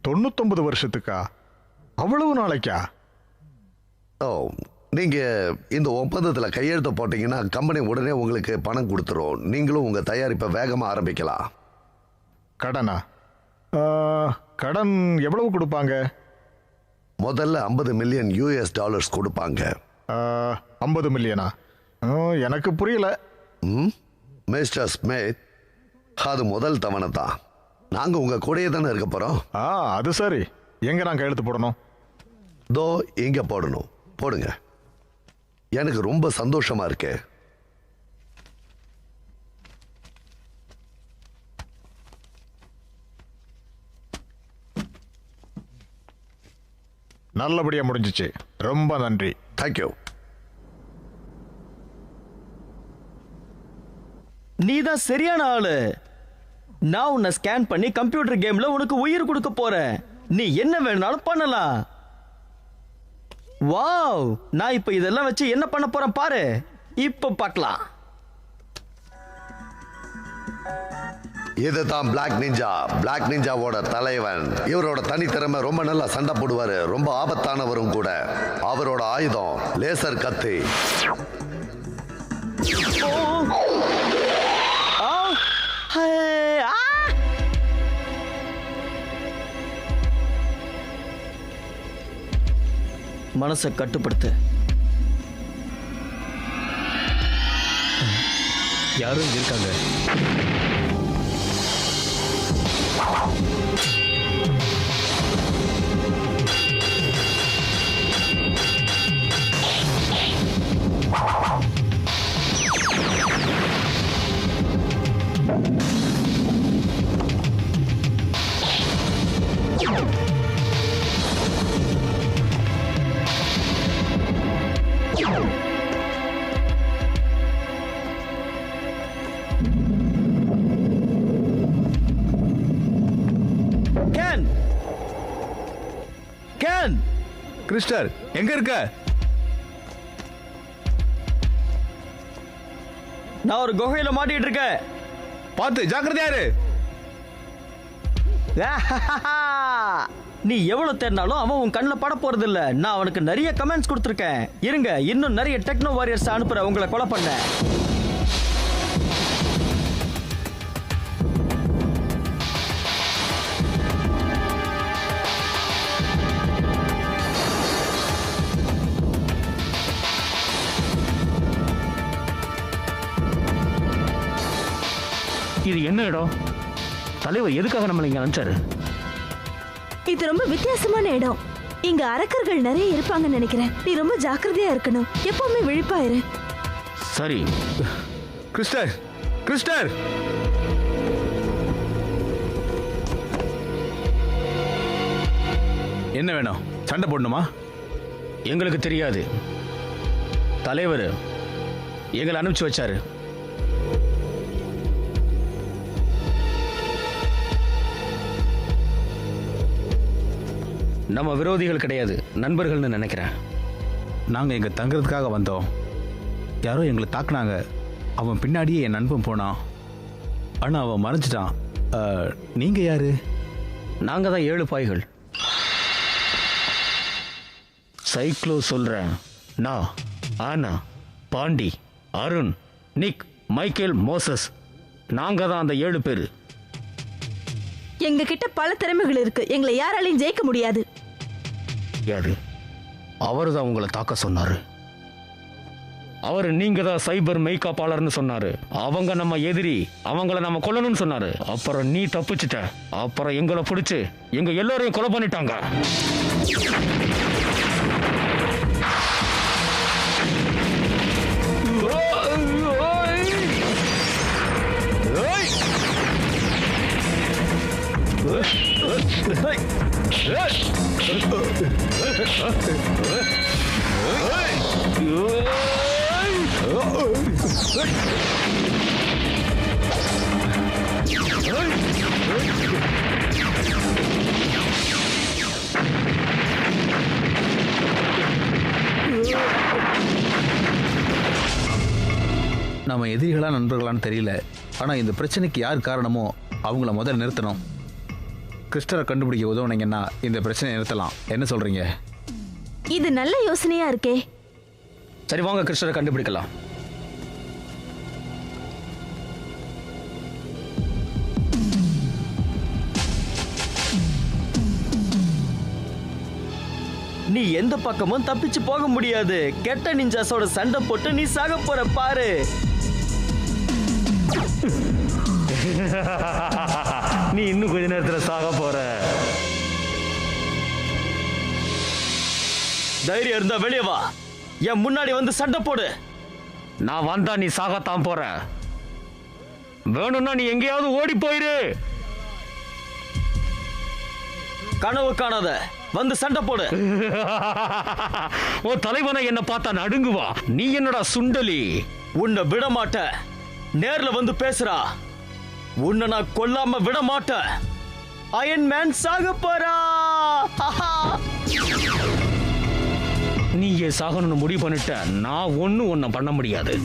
99 வருஷத்துக்கா? அவ்வளவு நாளைக்கா? ஓ, நீங்க இந்த ஒப்பந்தத்துல கையெழுத்து போட்டீங்கன்னா கம்பெனி உடனே உங்களுக்கு பணம் கொடுத்துரும். நீங்களும் உங்க தயாரிப்பை வேகமா ஆரம்பிக்கலாம். கடனா? கடன் எவ்வளவு கொடுப்பாங்க? முதல்ல $50 மில்லியன் கொடுப்பாங்க. 50 மில்லியனா? எனக்கு புரியல. மிஸ்டர் ஸ்மித், அது முதல் தவணை தான். நாங்க உங்க கூடயே தானே இருக்க போறோம். அது சரி. எங்க நான் கையெழுத்து போடணும்? தோ இங்க போடணும். போடுங்க. எனக்கு ரொம்ப சந்தோஷமா இருக்கு. நல்லபடியா முடிஞ்சிச்சு. ரொம்ப நன்றி. தேங்க்யூ. நீதான் சரியான ஆளு. நான் உன்னை ஸ்கேன் பண்ணி கம்ப்யூட்டர் கேம்ல உனக்கு உயிர் கொடுக்க போறேன். நீ என்ன வேணாலும் பண்ணலாம். வாவ், நான் இப்ப இதெல்லாம் வச்சு என்ன பண்ண போறேன் பாரு. இப்ப பார்க்கலாம். இதுதான் பிளாக் நிஞ்சா. பிளாக் நிஞ்சாவோட தலைவன். இவரோட தனித்திறமை ரொம்ப நல்லா சண்டை போடுவாரு. ரொம்ப ஆபத்தானவரும் கூட. அவரோட ஆயுதம் லேசர் கத்தி. மனசை கட்டுப்படுத்து. யாரும் இருக்காங்க. கிறிஸ்டர், எங்க இருக்க? நான் ஒரு குகையில மாட்டிட்டு இருக்கேன். பார்த்து ஜாக்கிரதையா இரு. நீ எவ்வளவு தேடினாலும் அவன் உன் கண்ணில் பட போறது இல்ல. நான் அவனுக்கு நிறைய கமெண்ட்ஸ் கொடுத்துருக்கேன். இருங்க, இன்னும் நிறைய டெக்னோ வாரியர்ஸ் அனுப்புற உங்களை கொலை பண்ண. இது என்ன இடம்? தலைவர் எதுக்காக நம்மளை இங்க அனுப்பிச்சாரு? இது ரொம்ப வித்தியாசமான இடம். இங்க அரக்கர்கள் நிறைய இருப்பாங்கன்னு நினைக்கிறேன். நீ ரொம்ப ஜாக்கிரதையா இருக்கணும். எப்பவுமே விழிப்பாயிரு. சரி. கிறிஸ்டர், கிறிஸ்டர், என்ன வேணும்? சண்டை போடணுமா? எங்களுக்கு தெரியாது. தலைவர் எங்களை அனுப்பிச்சு வச்சாரு. நம்ம விரோதிகள் கிடையாது, நண்பர்கள்னு நினைக்கிறேன். நாங்கள் இங்கே தங்குறதுக்காக வந்தோம். யாரோ எங்களை தாக்குனாங்க. அவன் பின்னாடியே என் நண்பன் போனான். ஆனால் அவன் மறைஞ்சிட்டான். நீங்கள் யாரு? நாங்கள் தான் 7 பாய்கள். சைக்ளோ சொல்கிறேன். நான், ஆனா, பாண்டி, அருண், நிக், மைக்கேல், மோசஸ். நாங்கள் தான் அந்த 7 பேர். எங்க கிட்ட பல திறமைகள் இருக்கு. எங்களை யாராலையும் ஜெயிக்க முடியாது. யாரு? அவரு தான் உங்களை தாக்க சொன்னாரு. அவர் நீங்க தான் சைபர் மெய்காப்பாளர்னு சொன்னாரு. அவங்க நம்ம எதிரி, அவங்கள நம்ம கொல்லணும்னு சொன்னாரு. அப்புறம் நீ தப்பிச்சிட்ட. அப்புறம் எங்களை பிடிச்சு எங்க எல்லாரையும் கொலை பண்ணிட்டாங்க. நம்ம எதிரிகளா நண்பர்களான்னு தெரியல. ஆனால் இந்த பிரச்சனைக்கு யார் காரணமோ அவங்கள முதல்ல நிறுத்தணும். கிறிஸ்டரை கண்டுபிடிக்க உதவுனீங்கன்னா இந்த பிரச்சனையை நிறுத்தலாம். என்ன சொல்றீங்க? இது நல்ல யோசனையா இருக்கே. சரி, வாங்க கிறிஸ்டரை கண்டுபிடிக்கலாம். நீ எந்த பக்கமும் தப்பிச்சு போக முடியாது. கெட்ட நிஞ்சாஸோட சண்டை போட்டு நீ சாக போற பாரு. நீ இன்னும் கொஞ்ச நேரத்துல சாக போற. தைரியம் இருந்தா வெளியே வா. என் முன்னாடி வந்து சண்டை போடு. நான் வந்தா நீ சாகத்தான் போற. வேணும்னா நீ எங்கேயாவது ஓடி போயிரு. கனவு காணாத, வந்து சண்டை போடு. ஓ தலைவனை என்ன பார்த்தா நடுங்குவா. நீ என்னடா சுண்டலி? உன்னை விட மாட்டேன். நேர்ல வந்து பேசுறா. உன்னை நான் கொல்லாம விட மாட்டேன். அயன் மேன் சாக போறா. நீ ஏன் சாகணும்னு முடிவு பண்ணிட்ட. நான் ஒன்னும் உன்னை பண்ண முடியாது.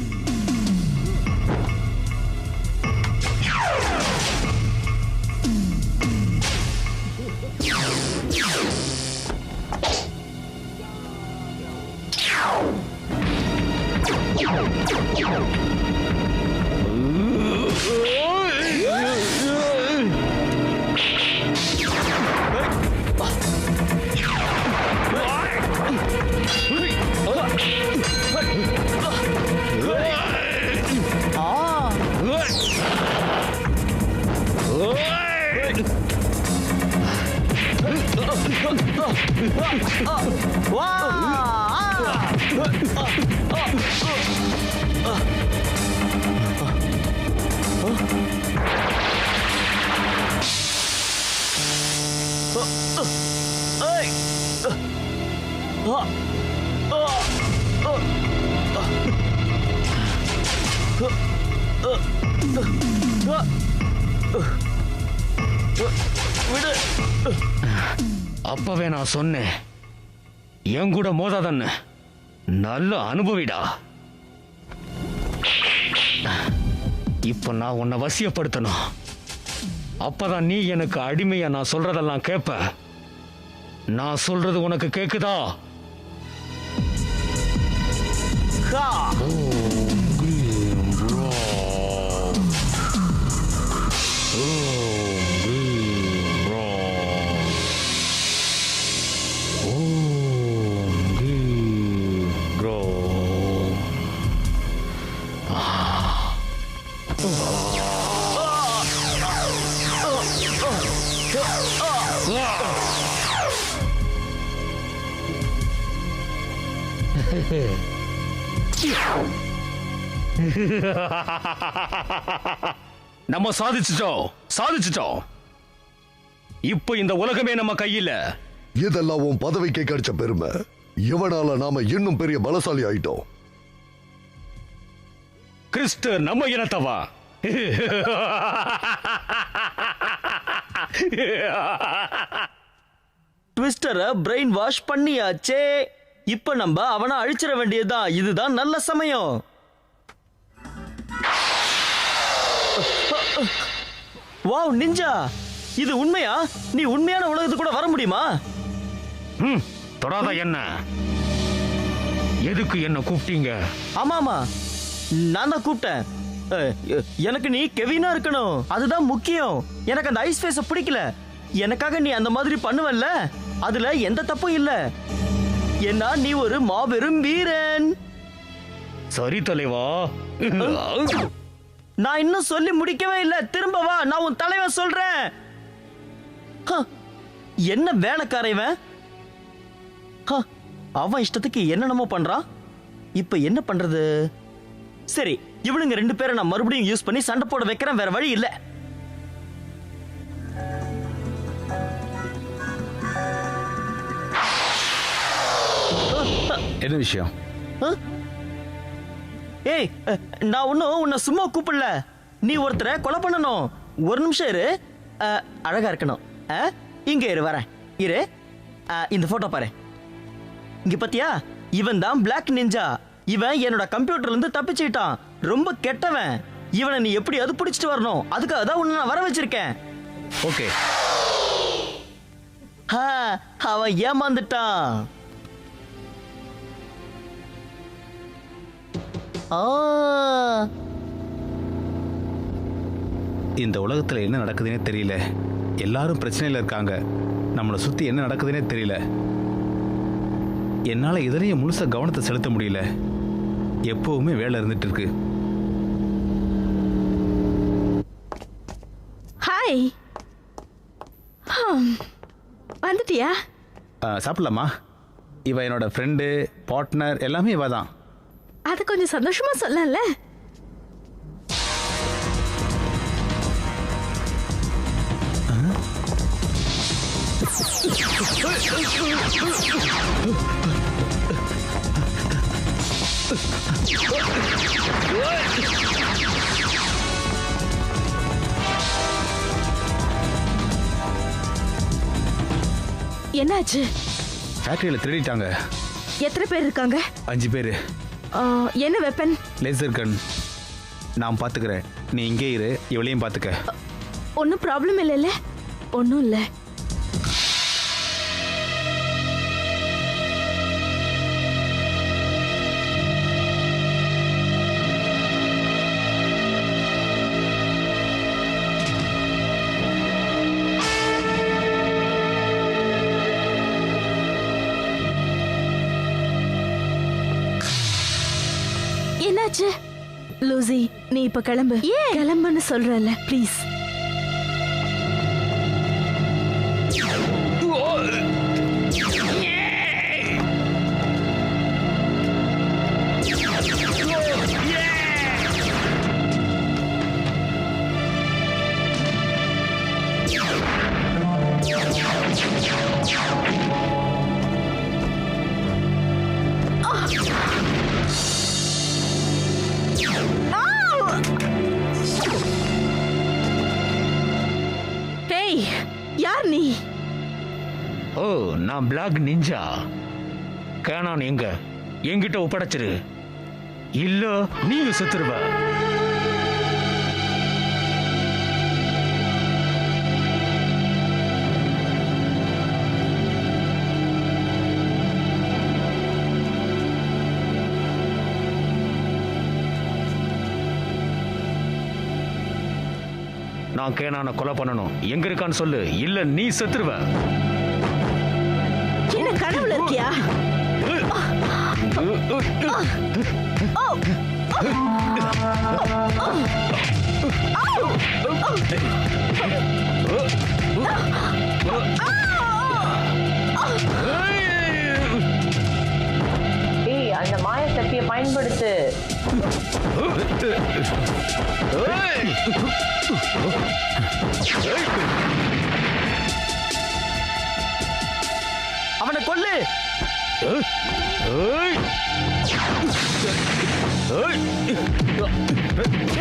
அப்பவே நான் சொன்னேன், என் கூட மோதாதன்னு. நல்ல அனுபவிடா. இப்ப நான் உன்னை வசியப்படுத்தணும். அப்பதான் நீ எனக்கு அடிமையா நான் சொல்றதெல்லாம் கேட்ப. நான் சொல்றது உனக்கு கேக்குதா? ஹா! நம்ம சாதிச்சிட்டோம். இப்போ இந்த உலகமே நம்ம கையில. இதெல்லாம் உன் பதவிக்கு கிடைச்ச பெருமை. இவனால நாம இன்னும் பெரிய பலசாலி ஆயிட்டோம். கிறிஸ்து நம்ம இனத்தவா? ட்விஸ்டரை பிரெயின் வாஷ் பண்ணியாச்சே. இப்ப நம்ம அவனை அழிச்சிட வேண்டியதுதான். இதுதான் நல்ல சமயம். வாவ் நிஞ்சா, இது உண்மையா? நீ உண்மையான உலகத்துக்கு கூட வர முடியுமா? தொடாத என்ன. எதுக்கு என்ன கூப்பிட்டீங்க? ஆமாமா, நான் தான் கூப்பிட்டேன். எனக்கு நீ கெவினா இருக்கணும், அதுதான் முக்கியம். எனக்கு அந்த ஐஸ் ஃபேஸ பிடிக்கல. எனக்காக நீ அந்த மாதிரி பண்ணுவல்ல, அதுல எந்த தப்பும் இல்ல. ஏன்னா நீ ஒரு மாபெரும் வீரன். சரி தலைவா. நான் இன்னும் சொல்லி முடிக்கவே இல்ல. திரும்ப வா, நான் உன் தலைவன் சொல்றேன். என்ன வேலைக்காரன் அவன் இஷ்டத்துக்கு என்னென்னமோ பண்றான். இப்ப என்ன பண்றது? சரி, இவனுங்க 2 பேரை நான் மறுபடியும் யூஸ் பண்ணி சண்டை போட வைக்கிறேன். வேற வழி இல்ல. என்ன விஷயம்? ஏய், நான் ஒன்னும் உன்னை சும்மா கூப்பிடல. நீ ஒருத்தரை கொலை பண்ணணும். ஒரு நிமிஷம் இரு. அழகா இருக்கணும். இங்க இரு, வரேன். இரு, இந்த போட்டோ பாரு. இங்க பாத்தியா? இவன் தான் பிளாக் நிஞ்சா. இவன் என்னோட கம்ப்யூட்டர்ல இருந்து தப்பிச்சுட்டான். ரொம்ப கெட்டவன். இவனை நீ எப்படியாவது பிடிச்சிட்டு வரணும். அதுக்காக தான் உன்னை நான் வர வச்சிருக்கேன். ஓகே. அவன் ஏமாந்துட்டான். இந்த உலகத்துல என்ன நடக்குதுன்னே தெரியல. எல்லாரும் பிரச்சனையில இருக்காங்க. நம்மளை சுத்தி என்ன நடக்குதுன்னே தெரியல. என்னால இதனையும் முழுசா கவனத்தை செலுத்த முடியல. எப்பவுமே வேலை இருந்துட்டு இருக்கு. ஹாய், வந்துட்டியா? சாப்பிடலாமா? இவ என்னோட ஃப்ரெண்டு, பார்ட்னர், எல்லாமே இவ தான். அது கொஞ்சம் சந்தோஷமா சொல்லல. என்னாச்சு? ஃபேக்டரியில திருடிட்டாங்க. எத்தனை பேர் இருக்காங்க? 5 பேர். என்ன வெப்பன்? லேசர் கன். நான் பாத்துக்கிறேன், நீ இங்கே இரு. இவளையும் பாத்துக்க. ஒன்னும் ப்ராப்ளம் இல்லைல்ல? ஒன்னும் இல்ல. என்னாச்சு? லூசி, நீ இப்ப கிளம்பு. கிளம்புன்னு சொல்றல, ப்ளீஸ். யார் நீ? ஓ, நான் பிளாக் நிஞ்சா. கேனான் எங்க? என்கிட்ட ஒப்படைச்சிரு, இல்ல நீங்க செத்துருவ. நான் கேனான கொலை பண்ணணும். எங்க இருக்கான்னு சொல்லு, இல்ல நீ செத்துருவ. என்ன கனவுல இருக்கியா? அந்த மாய சக்தியை பயன்படுத்து. அவனை கொல்லு.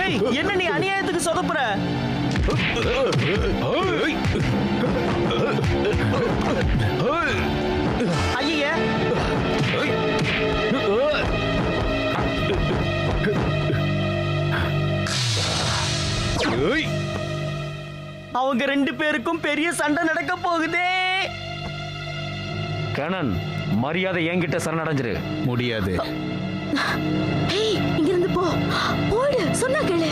ஏய், என்ன நீ அநியாயத்துக்கு சொதப்புற? ஐய, அவங்க 2 பேருக்கும் பெரிய சண்டை நடக்க போகுதே. கேனன், மரியாதை என்கிட்ட சரணடைஞ்சிரு. முடியாது. ஏய், இங்க இருந்து போ. போடு, சொன்னா கேளு.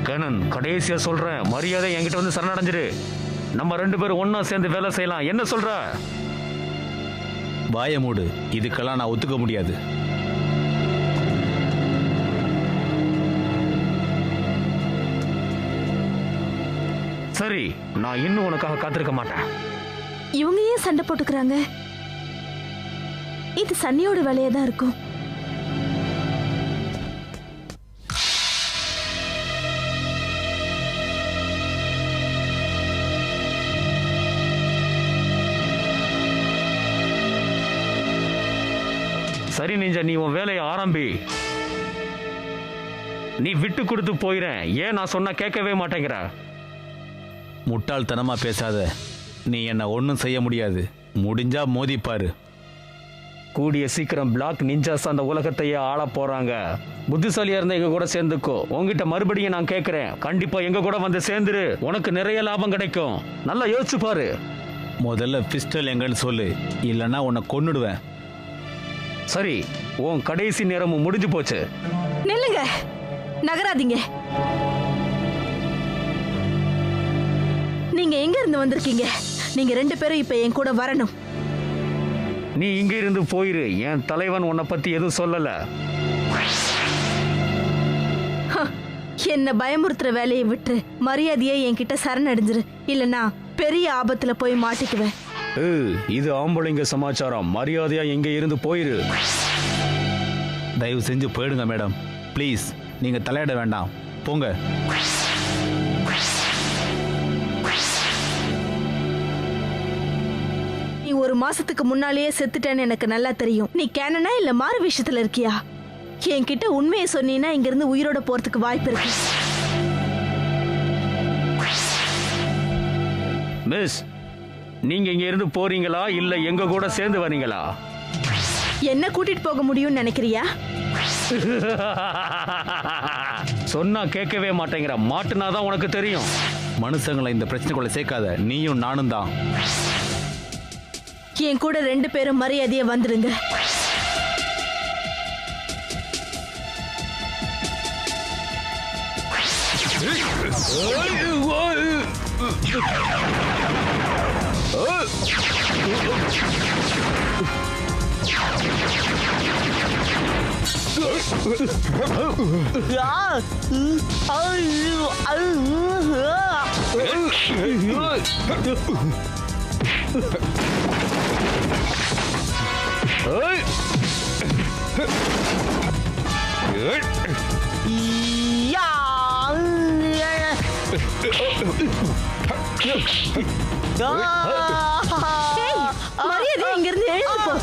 கேனன், கடைசியா சொல்றேன், மரியாதை என்கிட்ட வந்து சரணடைஞ்சிரு. நம்ம 2 பேரும் ஒண்ணா சேர்ந்து வேலை செய்யலாம். என்ன சொல்ற? வாய மூடு. இதுக்கெல்லாம் நான் ஒத்துக்க முடியாது. சரி, நான் இன்னும் உனக்காக காத்திருக்க மாட்டேன். இவங்க ஏன் சண்டை போட்டுக்கிறாங்க? இது சன்னியோட வேலையா தான் இருக்கும். சரி நிஞ்சா, நீ உன் வேலையை ஆரம்பி. நீ விட்டு கொடுத்து போயிற. ஏன் நான் சொன்னா கேட்கவே மாட்டேங்கிற? முட்டாள்தனமா பேசாத. நீ என்ன ஒன்றும் செய்ய முடியாது. முடிஞ்சா மோதிப்பாரு. கூடிய சீக்கிரம் பிளாக் நிஞ்சாஸ் அந்த உலகத்தையே ஆள போறாங்க. புத்திசாலியா இருந்தா எங்க கூட சேர்ந்துக்கோ. உங்ககிட்ட மறுபடியும் நான் கேட்கிறேன், கண்டிப்பா எங்க கூட வந்து சேர்ந்துரு. உனக்கு நிறைய லாபம் கிடைக்கும். நல்லா யோசிச்சு பாரு. முதல்ல பிஸ்டல் எங்கன்னு சொல்லு, இல்லைன்னா உன்னை கொன்னுடுவேன். சரி, உன் கடைசி நேரமும் முடிஞ்சு போச்சு. நில்லுங்க, நகராதீங்க. நீங்க எங்க இருந்து வந்திருக்கீங்க? நீங்க 2 பேரும் இப்ப என் கூட வரணும். நீ இங்க இருந்து போயிரு. என் தலைவன் உன்னை பத்தி எதுவும் சொல்லல. என்ன பயமுறுத்துற வேலையை விட்டு மரியாதையை என்கிட்ட சரணடைஞ்சிரு, இல்லனா பெரிய ஆபத்துல போய் மாட்டிக்குவேன். இது ஆம்பளைங்க சமாச்சாரம். மரியாதையா எங்க இருந்து போயிரு. தயவு செஞ்சு போயிடுங்க மேடம், ப்ளீஸ். நீங்க தலையிட வேண்டாம், போங்க. நீ 1 மாசத்துக்கு முன்னாலேயே செத்துட்டேன்னு எனக்கு நல்லா தெரியும். நீ கேனனா இல்ல மாறு விஷயத்துல இருக்கியா? என்கிட்ட உண்மையை சொன்னீன்னா இங்க இருந்து உயிரோட போறதுக்கு வாய்ப்பு இருக்கு. மிஸ், நீங்க இங்க இருந்து போறீங்களா இல்ல எங்க கூட சேர்ந்து வரீங்களா? என்ன கூட்டிட்டு போக முடியும்னு நினைக்கிறியா? சொன்னா கேட்கவே மாட்டேங்கிற. மாட்டுனாதான் உனக்கு தெரியும். மனுஷங்களை இந்த பிரச்சனைக்குள்ள சேர்க்காத. நீயும் நானும் தான். என் கூட 2 பேரும் மரியாதையா வந்துடுங்க. மரியாதை இங்க இருந்து எழுந்து போ.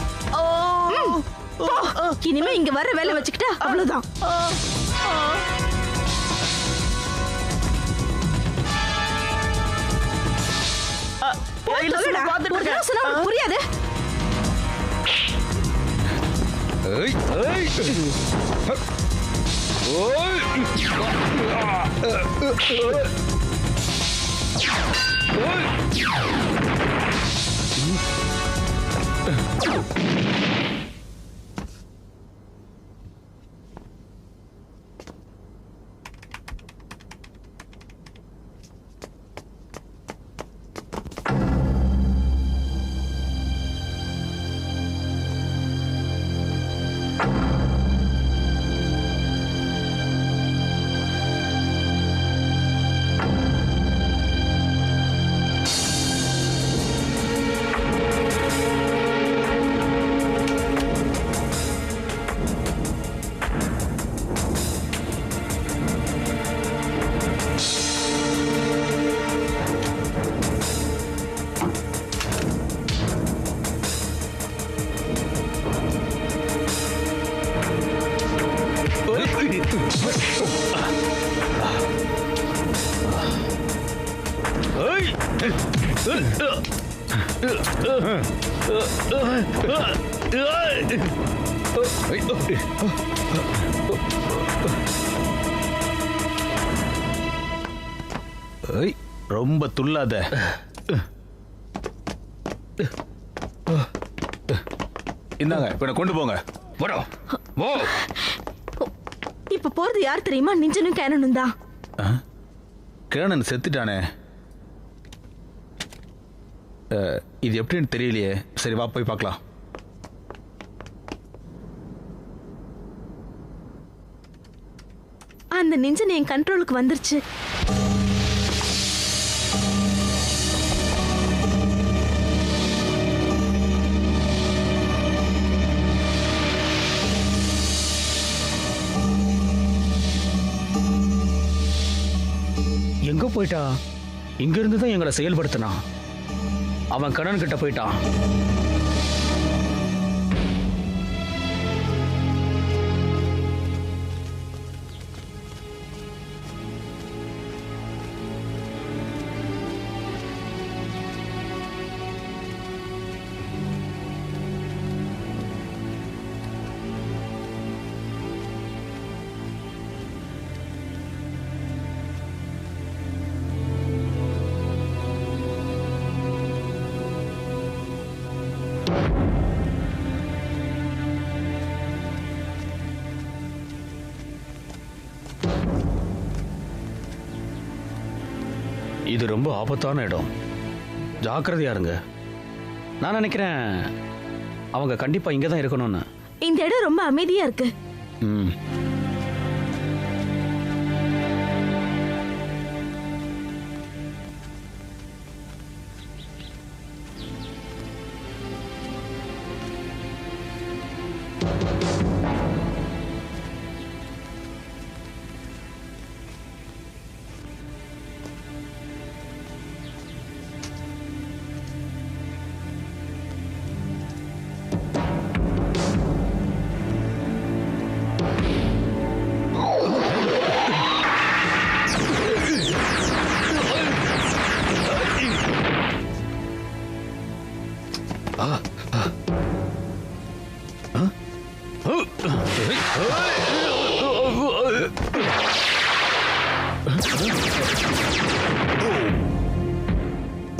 இனிமே இங்க வர வேலை வச்சுக்கிட்டா அவ்வளவுதான். புரியாது. ரொம்ப துள்ளாத. இந்தாங்க, இவனை கொண்டு போங்க. இப்ப போறது யார் தெரியுமா? நிஞ்சனும் கேனனும் தான். கேனன் செத்துட்டானே. இது எப்படின்னு தெரியலையே. சரி வா போய் பார்க்கலாம். அந்த நிஞ்சன் என் கண்ட்ரோலுக்கு வந்துருச்சு. எங்க போயிட்டா? இங்க இருந்து தான் எங்களை செயல்படுத்தினான். அவன் கண்ணன் கிட்ட போயிட்டான். இது ரொம்ப ஆபத்தான இடம். ஜாக்கிரதையா இருங்க. நான் நினைக்கிறேன் அவங்க கண்டிப்பா இங்க தான் இருக்கணும்னு. இந்த இடம் ரொம்ப அமைதியா இருக்கு.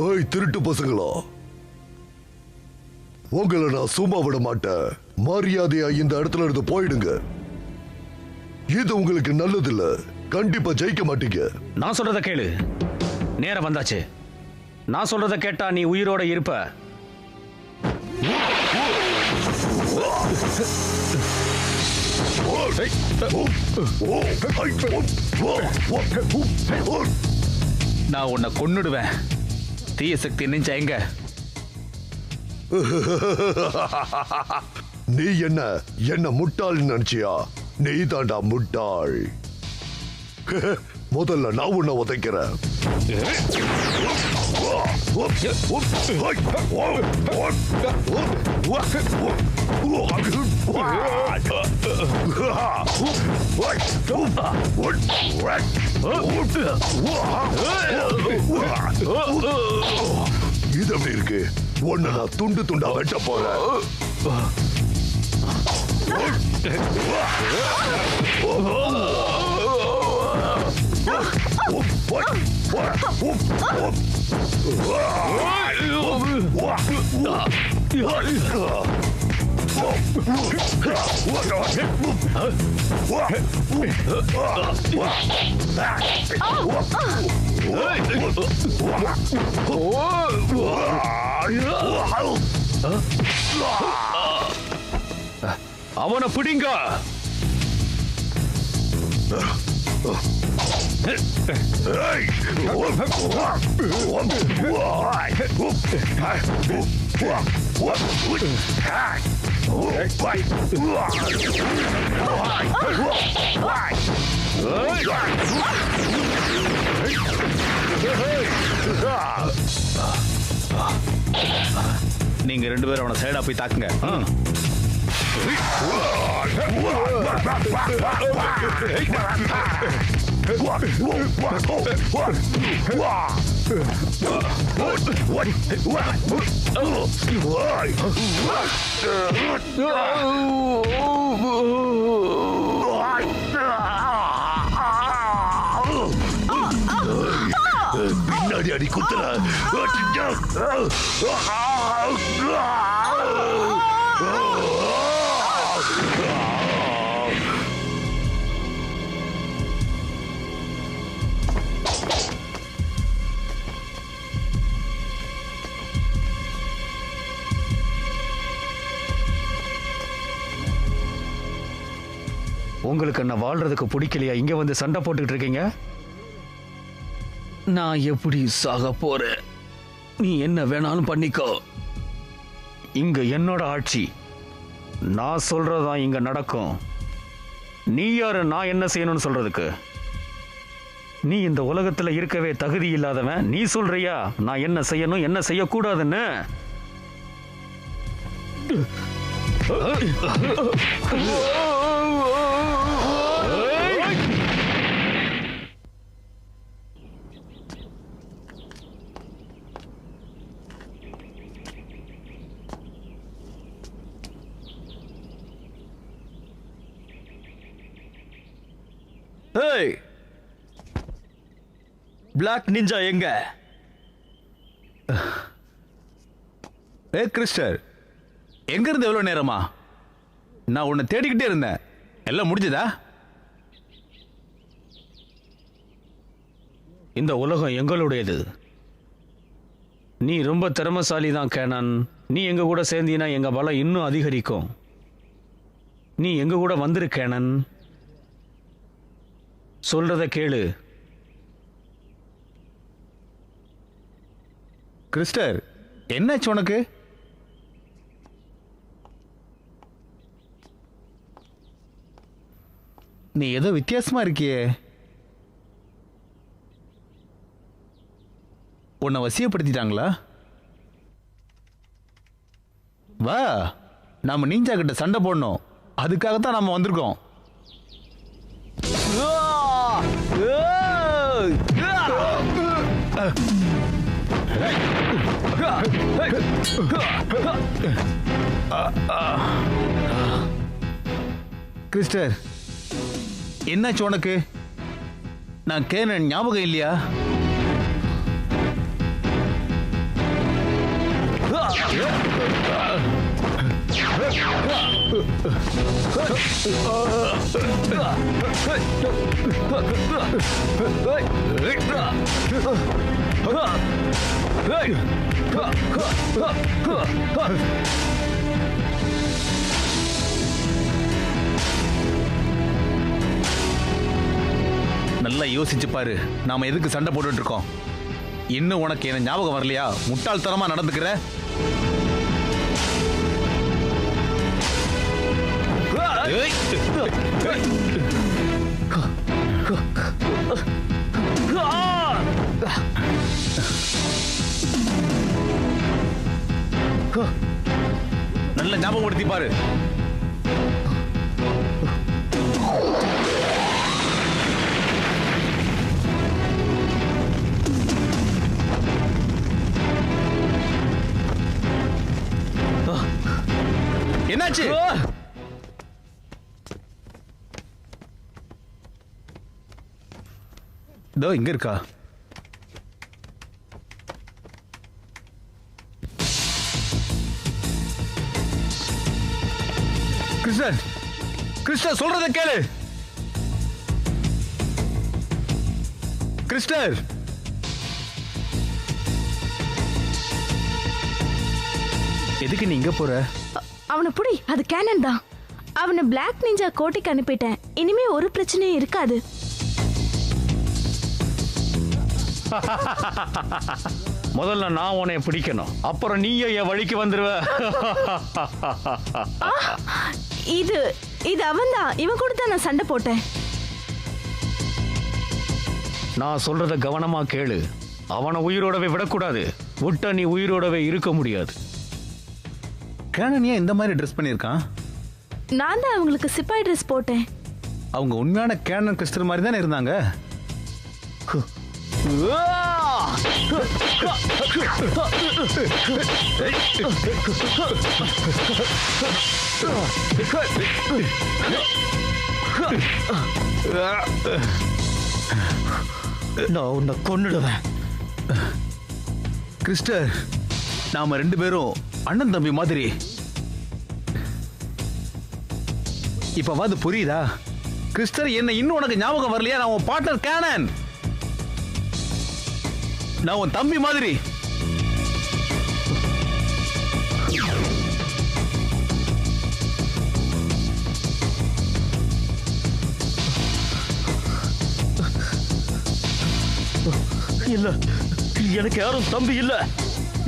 ஓய் திருட்டு பசங்களா, உங்களை நான் சும்மா விட மாட்டேன். மரியாதையா இந்த இடத்துல இருந்து போயிடுங்க. இது உங்களுக்கு நல்லது இல்ல. கண்டிப்பா ஜெயிக்க மாட்டீங்க. நான் சொல்றத கேளு. நேரம் வந்தாச்சு. நான் சொல்றத கேட்டா நீ உயிரோட இருப்ப. நான் உன்னை கொன்னுடுவேன். தீய சக்தி நெஞ்ச எங்க? நீ என்ன முட்டாள் நினைச்சியா? நீ தாண்டா முட்டாள். முதல்ல நான் உன்னை உதைக்கிறேன். இது எப்படி இருக்கு? ஒன்னு நான் துண்டு துண்டா வெட்ட போறேன். அவனை பிடிங்க. நீங்க ரெண்டு பேரும் அவனை சைடா போய் தாக்குங்க. பின்னாடி அடி குத்துற. உங்களுக்கு என்ன வாழ்றதுக்கு பிடிக்கலையா இங்க வந்து சண்டை போட்டுக்கிட்டு இருக்கீங்க? நான் எப்படி சாக போறேன்? நீ என்ன வேணாலும் பண்ணிக்கோ. இங்க என்னோட ஆட்சி. நான் சொல்றதுதான் இங்க நடக்கும். நீ யாரு நான் என்ன செய்யணும்னு சொல்றதுக்கு? நீ இந்த உலகத்துல இருக்கவே தகுதி இல்லாதவன். நீ சொல்றியா நான் என்ன செய்யணும் என்ன செய்யக்கூடாதுன்னு? ஏய், பிளாக் நிஞ்சா எங்க? கிறிஸ்டர், எங்க இருந்து எவ்வளவு நேரமா? நான் உன்னை தேடிக்கிட்டே இருந்தேன். எல்லாம் முடிஞ்சதா? இந்த உலகம் எங்களுடையது. நீ ரொம்ப திறமைசாலி தான் கேனன். நீ எங்க கூட சேர்ந்தீனா எங்க பலம் இன்னும் அதிகரிக்கும். நீ எங்க கூட வந்துரு கேனன். சொல்றத கேளு. கிறிஸ்டர், என்னாச்சு உனக்கு? நீ ஏதோ வித்தியாசமா இருக்கியே. உன்னை வசியப்படுத்திட்டாங்களா? வா, நாம நீஞ்சா கிட்ட சண்டை போடணும். அதுக்காகத்தான் நாம வந்திருக்கோம். கிறிஸ்டர், என்னாச்சு உனக்கு? நான் கேனன் ஞாபகம் இல்லையா? நல்லா யோசிச்சு பாரு. நாம எதுக்கு சண்டை போட்டுட்டு இருக்கோம்? இன்னும் உனக்கு என்ன ஞாபகம் வரலையா? முட்டாள்தனமா நடந்துக்கிற. நல்ல ஞாபகப்படுத்தி பாரு. என்னாச்சு? இதோ இங்க இருக்கா? கிருஷ்ணன், கிருஷ்ணர் சொல்றத கேளு. கிருஷ்ணர், எதுக்கு நீ இங்க போற? அவனை புடி, அது கேனன் தான். அவனை பிளாக் நிஞ்சா கோட்டைக்கு அனுப்பிட்டேன். இனிமே ஒரு பிரச்சனையும் இருக்காது. முதல்ல நான் உன்னை பிடிக்கணும், அப்புறம் நீயும் என் வழிக்கு வந்துருவ. இது இது அவன்தான். இவன் கூட தான் நான் சண்டை போட்டேன். நான் சொல்றத கவனமா கேளு. அவனை உயிரோடவே விடக்கூடாது. விட்ட நீ உயிரோடவே இருக்க முடியாது. கேனன் ஏன் இந்த மாதிரி ட்ரெஸ் பண்ணியிருக்கான்? நான் தான் அவங்களுக்கு சிப்பாய் ட்ரெஸ் போட்டேன். அவங்க உண்மையான கேனன் கிறிஸ்டர் மாதிரி தானே இருந்தாங்க. நான் உன்னை கொன்னுடுவேன். கிறிஸ்டர், நாம 2 பேரும் அண்ணன் தம்பி மாதிரி. இப்பவாது புரியுதா? கிறிஸ்டர், என்ன இன்னும் உனக்கு ஞாபகம் வரலையா? நான் உன் பார்ட்னர் கேனன். நான் உன் தம்பி மாதிரி. இல்ல, எனக்கு யாரும் தம்பி இல்ல.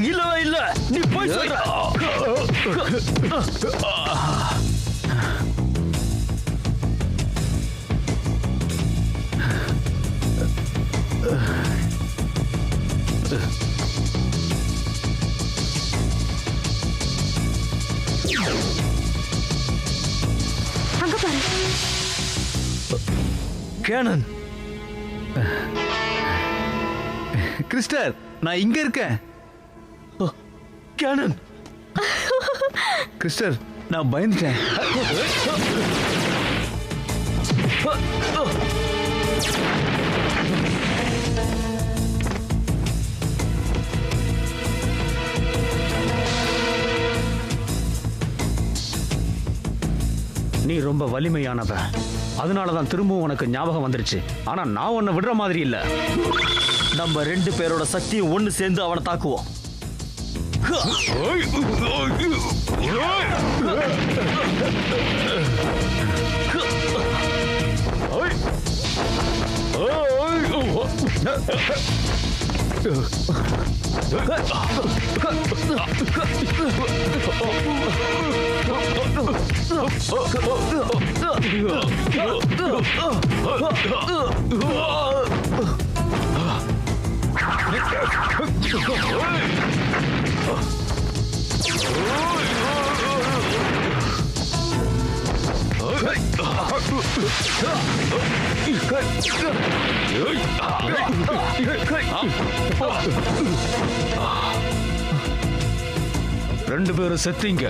இல்லவே இல்ல. நீ போய் சொல்ற. அங்க பாரு. கேனன், கிறிஸ்டர், நான் இங்க இருக்கேன். கேனன். கிறிஸ்டர், நான் பயந்துட்டேன். நீ ரொம்ப வலிமையானவ, அதனாலதான் திரும்பவும் உனக்கு ஞாபகம் வந்துருச்சு. ஆனா நான் உன்னை விடுற மாதிரி இல்ல. நம்ம 2 பேரோட சக்தியும் ஒண்ணு சேர்ந்து அவனை தாக்குவோம். ரெண்டு பேரும் செத்தீங்க.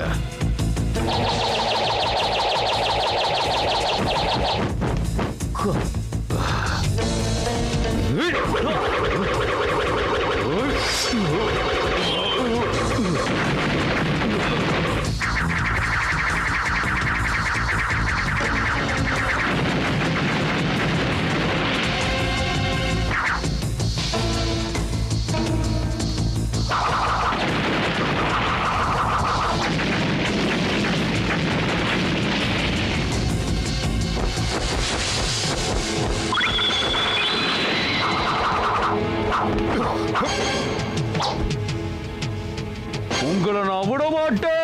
உங்களை நான் விட மாட்டேன்.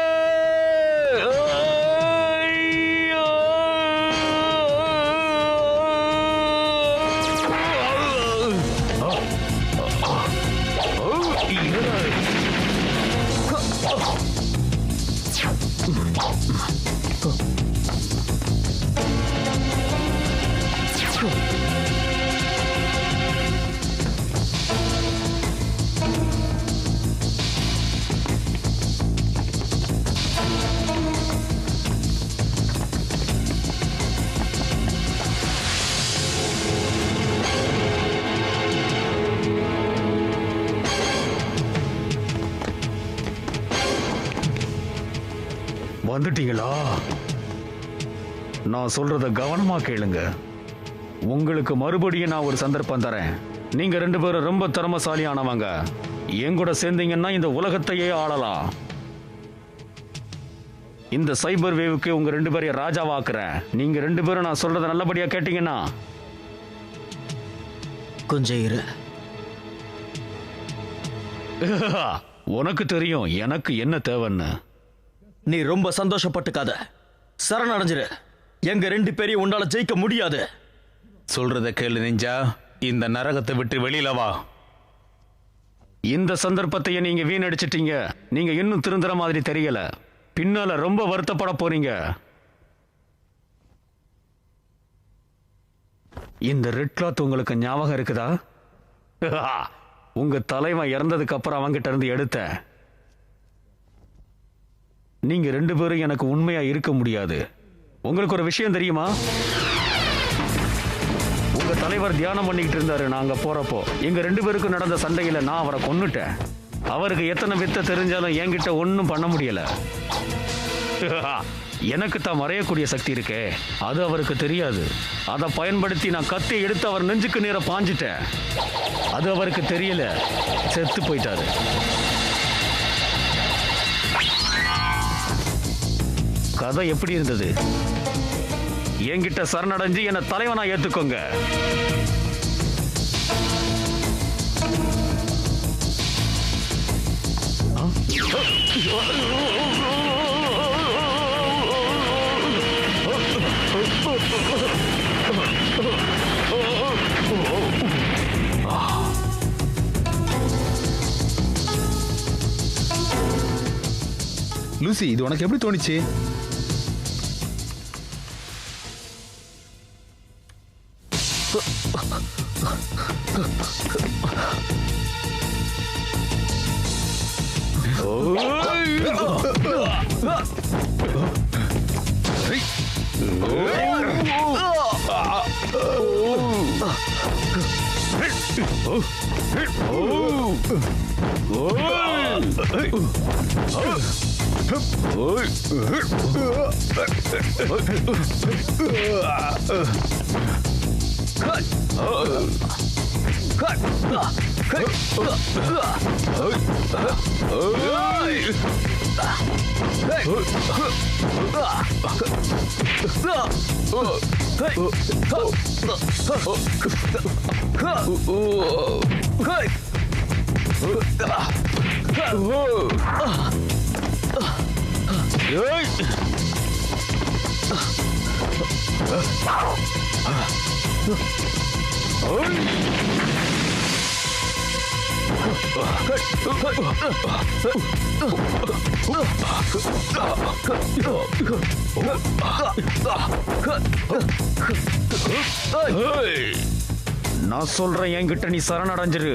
வந்துட்டீங்களா? நான் சொல்றத கவனமா கேளுங்க. உங்களுக்கு மறுபடியும் நான் ஒரு சந்தர்ப்பம் தரேன். நீங்க 2 பேரும் ரொம்ப திறமசாலியானவங்க. என் கூட சேர்ந்தீங்கன்னா இந்த உலகத்தையே ஆளலாம். இந்த சைபர் வேவுக்கு உங்க 2 பேரையும் ராஜாவாக்குறேன். நீங்க 2 பேரும் நான் சொல்றத நல்லபடியா கேட்டீங்கன்னா. கொஞ்சம் இரு. உனக்கு தெரியும் எனக்கு என்ன தேவைன்னு. நீ ரொம்ப சந்தோஷப்பட்டுக்காத. சரணடைஞ்சிரு. எங்க 2 பேரையும் உன்னால ஜெயிக்க முடியாது. சொல்றத கேளு நிஞ்சா. இந்த நரகத்தை விட்டு வெளியில வா. இந்த சந்தர்ப்பத்தையே நீங்க வீணடிச்சிட்டீங்க. நீங்க இன்னும் திருந்துற மாதிரி தெரியல. பின்னால ரொம்ப வருத்தப்பட போறீங்க. இந்த ரெட் கிளாத் உங்களுக்கு ஞாபகம் இருக்குதா? உங்க தலைவன் இறந்ததுக்கு அப்புறம் அவங்கிட்ட இருந்து எடுத்தேன். நீங்க 2 பேரும் எனக்கு உண்மையா இருக்க முடியாது. உங்களுக்கு ஒரு விஷயம் தெரியுமா? உங்க தலைவர் தியானம் பண்ணிக்கிட்டு இருந்தாரு. நாங்க போறப்போ எங்க 2 பேருக்கும் நடந்த சண்டையில நான் அவரை கொன்னுட்டேன். அவருக்கு எத்தனை வித்தை தெரிஞ்சாலும் என்கிட்ட ஒன்றும் பண்ண முடியல. எனக்கு தான் மறையக்கூடிய சக்தி இருக்கே, அது அவருக்கு தெரியாது. அதை பயன்படுத்தி நான் கத்தி எடுத்து அவர் நெஞ்சுக்கு நேர பாஞ்சிட்டேன். அது அவருக்கு தெரியல. செத்து போயிட்டாரு. கதை எப்படி இருந்தது? என்கிட்ட சரணடைஞ்சு என்ன தலைவனா ஏத்துக்கோங்க. லூசி, இது உனக்கு எப்படி தோணுச்சு? நான் சொல்றேன், என்கிட்ட நீ சரணடைஞ்சிரு.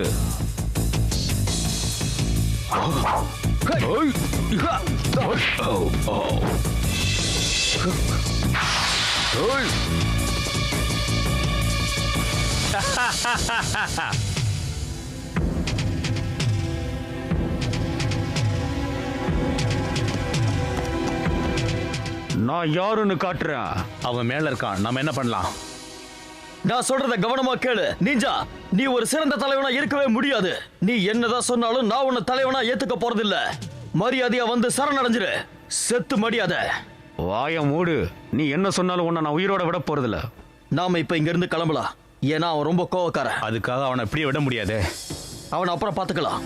நான் யாருன்னு காட்டுறேன். அவன் மேல இருக்கான். நம்ம என்ன பண்ணலாம்? நான் சொல்றத கவனமா கேளு. நிஞ்சா, நீ ஒரு சிறந்த தலைவனா இருக்கவே முடியாது. நீ என்னதான் சொன்னாலும் நான் உன்னை தலைவனா ஏத்துக்க போறதில்ல. மரியாதையா வந்து சரணடைஞ்சிரு. செத்து மடியாத. வாய மூடு. நீ என்ன சொன்னாலும் உன்னை நான் உயிரோட விட போறதில்ல. நாம இப்ப இங்க இருந்து கிளம்பலாம். ஏன்னா அவன் ரொம்ப கோவக்காரன். அதுக்காக அவனை இப்படியே விட முடியாது. அவனை அப்புறம் பாத்துக்கலாம்.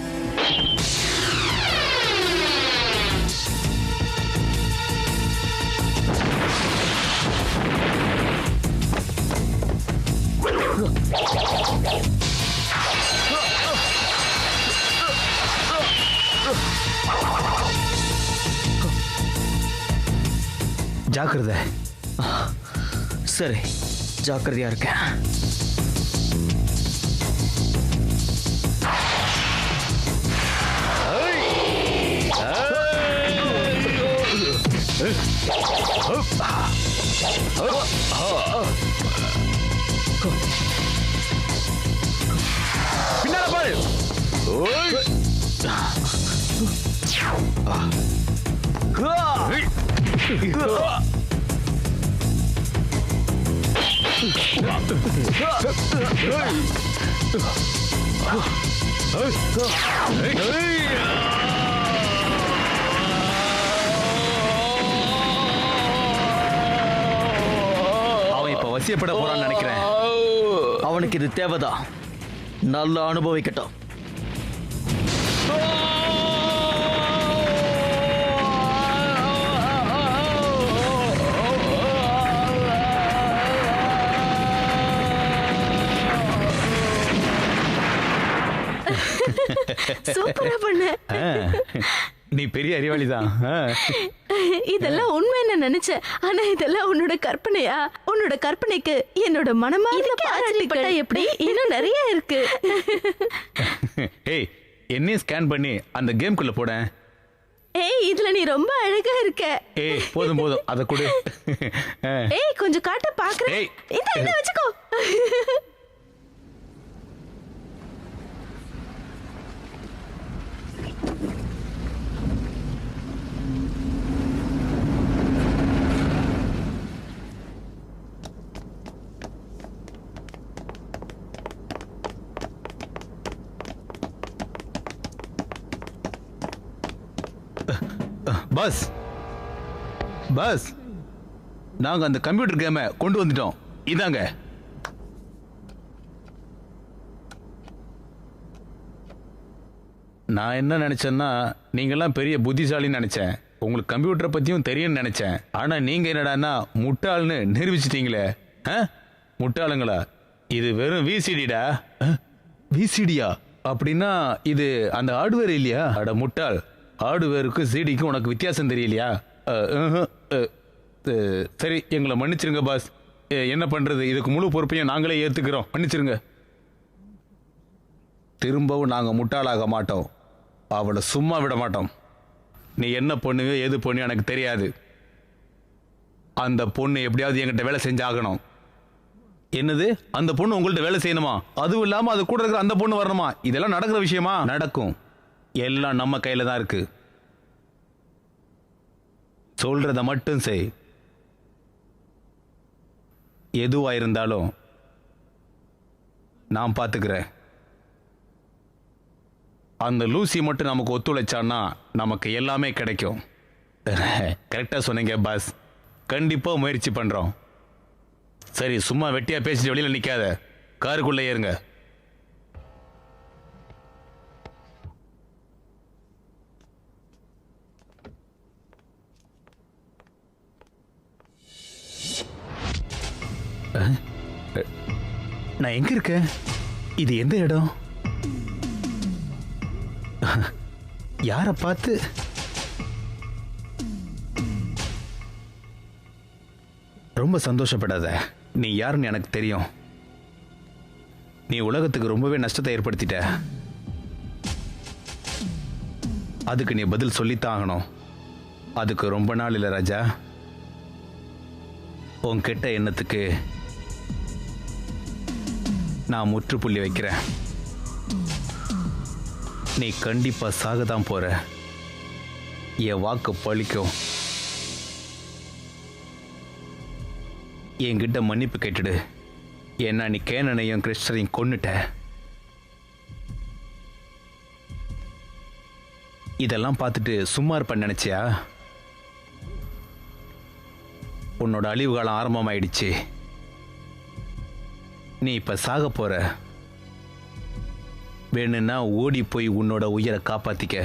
ஜாக்கிரதை. சரி, ஜாக்கிரதையா இருக்கேன். பின்னால பாரு. அவன் இப்ப வசியப்பட போறான்னு நினைக்கிறேன். அவனுக்கு இது தேவைதான். நல்லா அனுபவிக்கட்டும். சூப்பரா பண்ண. நீ பெரிய அறிவாளிதான். இதெல்லாம் உண்மைன்னு நினைச்சேன். ஆனா இதெல்லாம் உன்னோட கற்பனையா? உன்னோட கற்பனைக்கு என்னோட மனமார்ந்த பாராட்டுப்பட்டா எப்படி? இன்னும் நிறைய இருக்கு. ஏய், என்னையும் ஸ்கேன் பண்ணி அந்த கேம்குள்ள போடேன். ஏய், இதுல நீ ரொம்ப அழகா இருக்க. ஏய், போதும் போதும், அதை கொடு. ஏய், கொஞ்சம் காட்ட பாக்குறேன். ஏய். இந்த வச்சுக்கோ. பஸ் பஸ், நாங்க அந்த கம்ப்யூட்டர் கேமை கொண்டு வந்துட்டோம். இதாங்க. நான் என்ன நினைச்சேன்னா, நீங்கெல்லாம் பெரிய புத்திசாலின்னு நினைச்சேன். உங்களுக்கு கம்ப்யூட்டரை பத்தியும் தெரியும்னு நினைச்சேன். ஆனா நீங்க என்னடான்னா முட்டாள்னு நிரூபிச்சிட்டீங்களே. முட்டாளுங்களா? இது வெறும் விசிடிடா. விசிடியா? அப்படின்னா இது அந்த ஹார்ட்வேர் இல்லையா? அட முட்டாள், ஹார்ட்வேருக்கும் சிடிக்கும் உனக்கு வித்தியாசம் தெரியலையா? சரி, எங்களை மன்னிச்சிருங்க பாஸ். என்ன பண்றது, இதுக்கு முழு பொறுப்பையும் நாங்களே ஏத்துக்கிறோம். மன்னிச்சிருங்க. திரும்பவும் நாங்க முட்டாளாக மாட்டோம். அவளை சும்மா விட மாட்டோம். நீ என்ன பொண்ணுயோ எது பொண்ணு எனக்கு தெரியாது. அந்த பொண்ணு எப்படியாவது என்கிட்ட வேலை செஞ்சாகணும். என்னது, அந்த பொண்ணு உங்கள்ட்ட வேலை செய்யணுமா? அதுவும் இல்லாம அது கூட இருக்கிற அந்த பொண்ணு வரணுமா? இதெல்லாம் நடக்கிற விஷயமா? நடக்கும். எல்லாம் நம்ம கையில தான் இருக்கு. சொல்றத மட்டும் செய். எதுவா இருந்தாலும் நான் பாத்துக்கிறேன். அந்த லூசி மட்டும் நமக்கு ஒத்துழைச்சான்னா நமக்கு எல்லாமே கிடைக்கும். கரெக்டா சொன்னீங்க பாஸ். கண்டிப்பா முயற்சி பண்றோம். சரி, சும்மா வெட்டியா பேசிட்டு வெளியில நிக்காத. காருக்குள்ள ஏறுங்க. நான் எங்க இருக்கேன்? இது எந்த இடம்? யார பார்த்து? ரொம்ப சந்தோஷப்படாத. நீ யாருன்னு எனக்கு தெரியும். நீ உலகத்துக்கு ரொம்பவே நஷ்டத்தை ஏற்படுத்திட்ட. அதுக்கு நீ பதில் சொல்லித்தான் ஆகணும். அதுக்கு ரொம்ப நாள் இல்லை ராஜா. உன் கெட்ட எண்ணத்துக்கு நான் முற்றுப்புள்ளி வைக்கிறேன். நீ கண்டிப்பா சாகதான் போற. என் வாக்கு பழிக்கும். என்கிட்ட மன்னிப்பு கேட்டுடு. ஏன்னா நீ கேனனையும் கிறிஸ்டரையும் கொன்னுட்ட. இதெல்லாம் பார்த்துட்டு சும்மா இருப்ப நினைச்சியா? உன்னோட அழிவு காலம் ஆரம்பமாயிடுச்சு. நீ இப்ப சாக போற. வேணும்னா ஓடி போய் உன்னோட உயிரை காப்பாத்திக்க.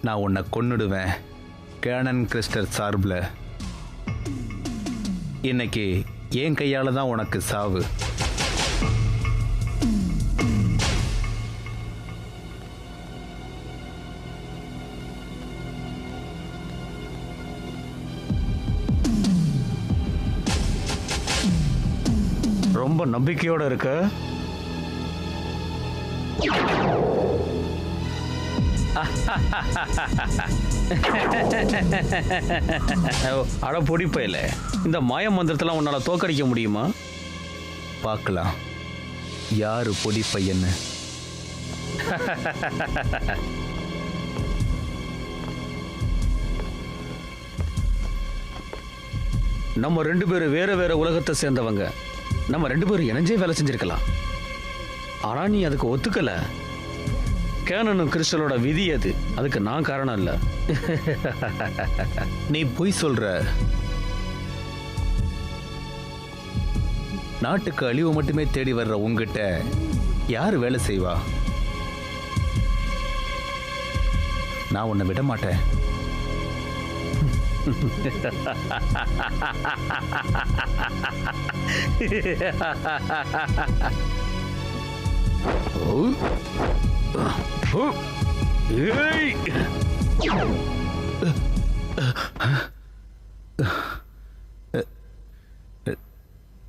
நான் உன்னை கொன்னுடுவேன். கேனன் கிறிஸ்டர் சார்பில் இன்னைக்கு என் கையால தான் உனக்கு சாவு. ரொம்ப நம்பிக்கையோட இருக்க. அட பொடிப்பையில, இந்த மாய மந்திரத்தெல்லாம் உன்னால தோக்கடிக்க முடியுமா? பார்க்கலாம் யாரு பொடி பையன்னு. நம்ம 2 பேரும் வேற வேற உலகத்தை சேர்ந்தவங்க. நம்ம 2 பேரும் இணைஞ்சே வேலை செஞ்சிருக்கலாம். ஆனா நீ அதுக்கு ஒத்துக்கல. கேனனும் கிறிஸ்டலோட விதி அது. அதுக்கு நான் காரணம் இல்ல. நீ பொய் சொல்ற. நாட்டுக்கு அழிவு மட்டுமே தேடி வர்ற உங்ககிட்ட யார் வேலை செய்வா? நான் உன்னை விட மாட்டேன்.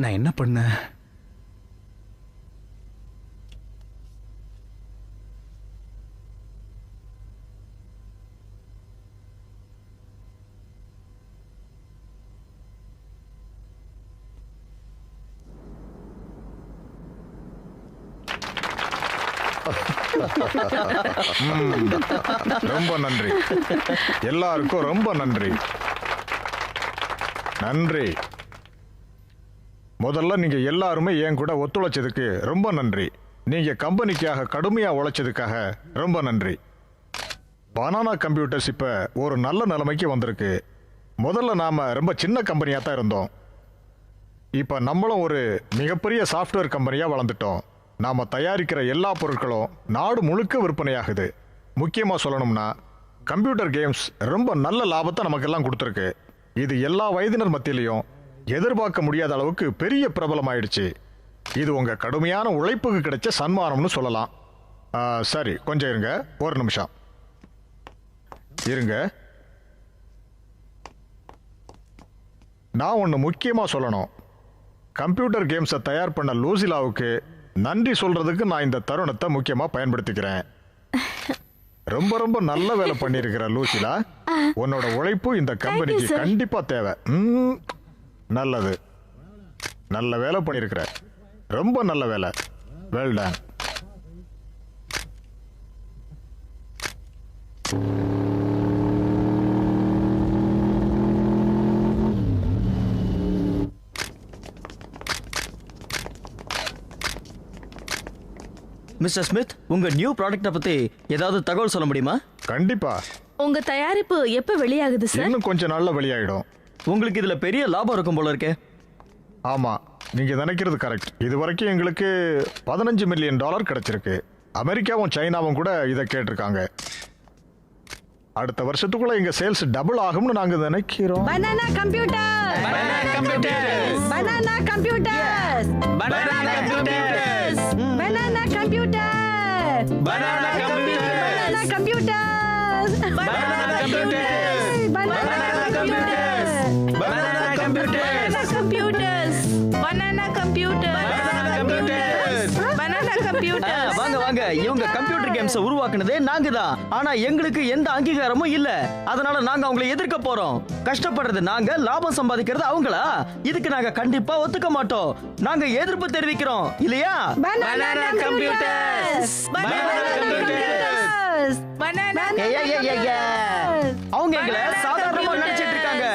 நான் என்ன பண்ணேன்? ரொம்ப நன்றி. எல்லாருக்கும் ரொம்ப நன்றி. நன்றி. முதல்ல நீங்க எல்லாருமே என் கூட ஒத்துழைச்சதுக்கு ரொம்ப நன்றி. நீங்க கம்பெனிக்காக கடுமையா உழைச்சதுக்காக ரொம்ப நன்றி. பனானா கம்ப்யூட்டர்ஸ் இப்ப ஒரு நல்ல நிலைமைக்கு வந்திருக்கு. முதல்ல நாம ரொம்ப சின்ன கம்பெனியா தான் இருந்தோம். இப்ப நம்மளும் ஒரு மிகப்பெரிய சாஃப்ட்வேர் கம்பெனியா வளர்ந்துட்டோம். நாம தயாரிக்கிற எல்லா பொருட்களும் நாடு முழுக்க விற்பனையாகுது. முக்கியமா சொல்லணும்னா கம்ப்யூட்டர் கேம்ஸ் ரொம்ப நல்ல லாபத்தை நமக்கெல்லாம் கொடுத்துருக்கு. இது எல்லா வயதினர் மத்தியிலையும் எதிர்பார்க்க முடியாத அளவுக்கு பெரிய பிரபலமாயிடுச்சு. இது உங்க கடுமையான உழைப்புக்கு கிடைச்ச சன்மானம்னு சொல்லலாம். சரி, கொஞ்சம் இருங்க, ஒரு நிமிஷம் இருங்க. நான் ஒன்று முக்கியமா சொல்லணும். கம்ப்யூட்டர் கேம்ஸை தயார் பண்ண லூசிலாவுக்கு நன்றி சொல்றதுக்கு நான் இந்த தருணத்தை முக்கியமா பயன்படுத்திக்கிறேன். ரொம்ப ரொம்ப நல்ல வேலை பண்ணிருக்கிற லூசிலா. உன்னோட உழைப்பு இந்த கம்பெனிக்கு கண்டிப்பா தேவை. நல்லது, நல்ல வேலை பண்ணிருக்கிற. ரொம்ப நல்ல வேலை. Well done. மிஸ்டர் ஸ்மித், உங்க நியூ ப்ராடக்ட்டை பத்தி ஏதாவது தகவல் சொல்ல முடியுமா? கண்டிப்பா. உங்க தயாரிப்பு எப்ப வெளியாகுது சார்? இன்னும் கொஞ்ச நாள்ல வெளியாயிடும். உங்களுக்கு இதுல பெரிய லாபம் இருக்கும் போல இருக்கே. ஆமா, நீங்க நினைக்கிறது கரெக்ட். இது வரைக்கும் எங்களுக்கு $15 மில்லியன் கிடைச்சிருக்கு. அமெரிக்காவும் சைனாவும் கூட இதை கேட்டிருக்காங்க. அடுத்த வருஷத்துக்குள்ள எங்க சேல்ஸ் டபுள் ஆகும்னு நாங்க நினைக்கிறோம். Banana computer, banana computer, banana computer, banana computer, banana computer, banana computer, banana computer, banana computer, banana computer, computers, banana computer, banana computer. வாங்க வாங்க, இவங்க கம்ப்யூட்டர் கேம்ஸை உருவாக்குனதே நாங்க தான். ஆனா எங்களுக்கு எந்த அங்கீகாரமும் இல்ல. அதனால நாங்க அவங்களை எதிர்க்க போறோம். கஷ்டப்படுறது நாங்க, லாபம் சம்பாதிக்கிறது அவங்களா? இதுக்கு நாங்க கண்டிப்பா ஒத்துக்க மாட்டோம். நாங்க எதிர்ப்பு தெரிவிக்கிறோம், இல்லையா? Banana computers, banana computers, banana computers. அவங்க எங்களை சாதாரணமா நினைச்சிட்டு இருக்காங்க.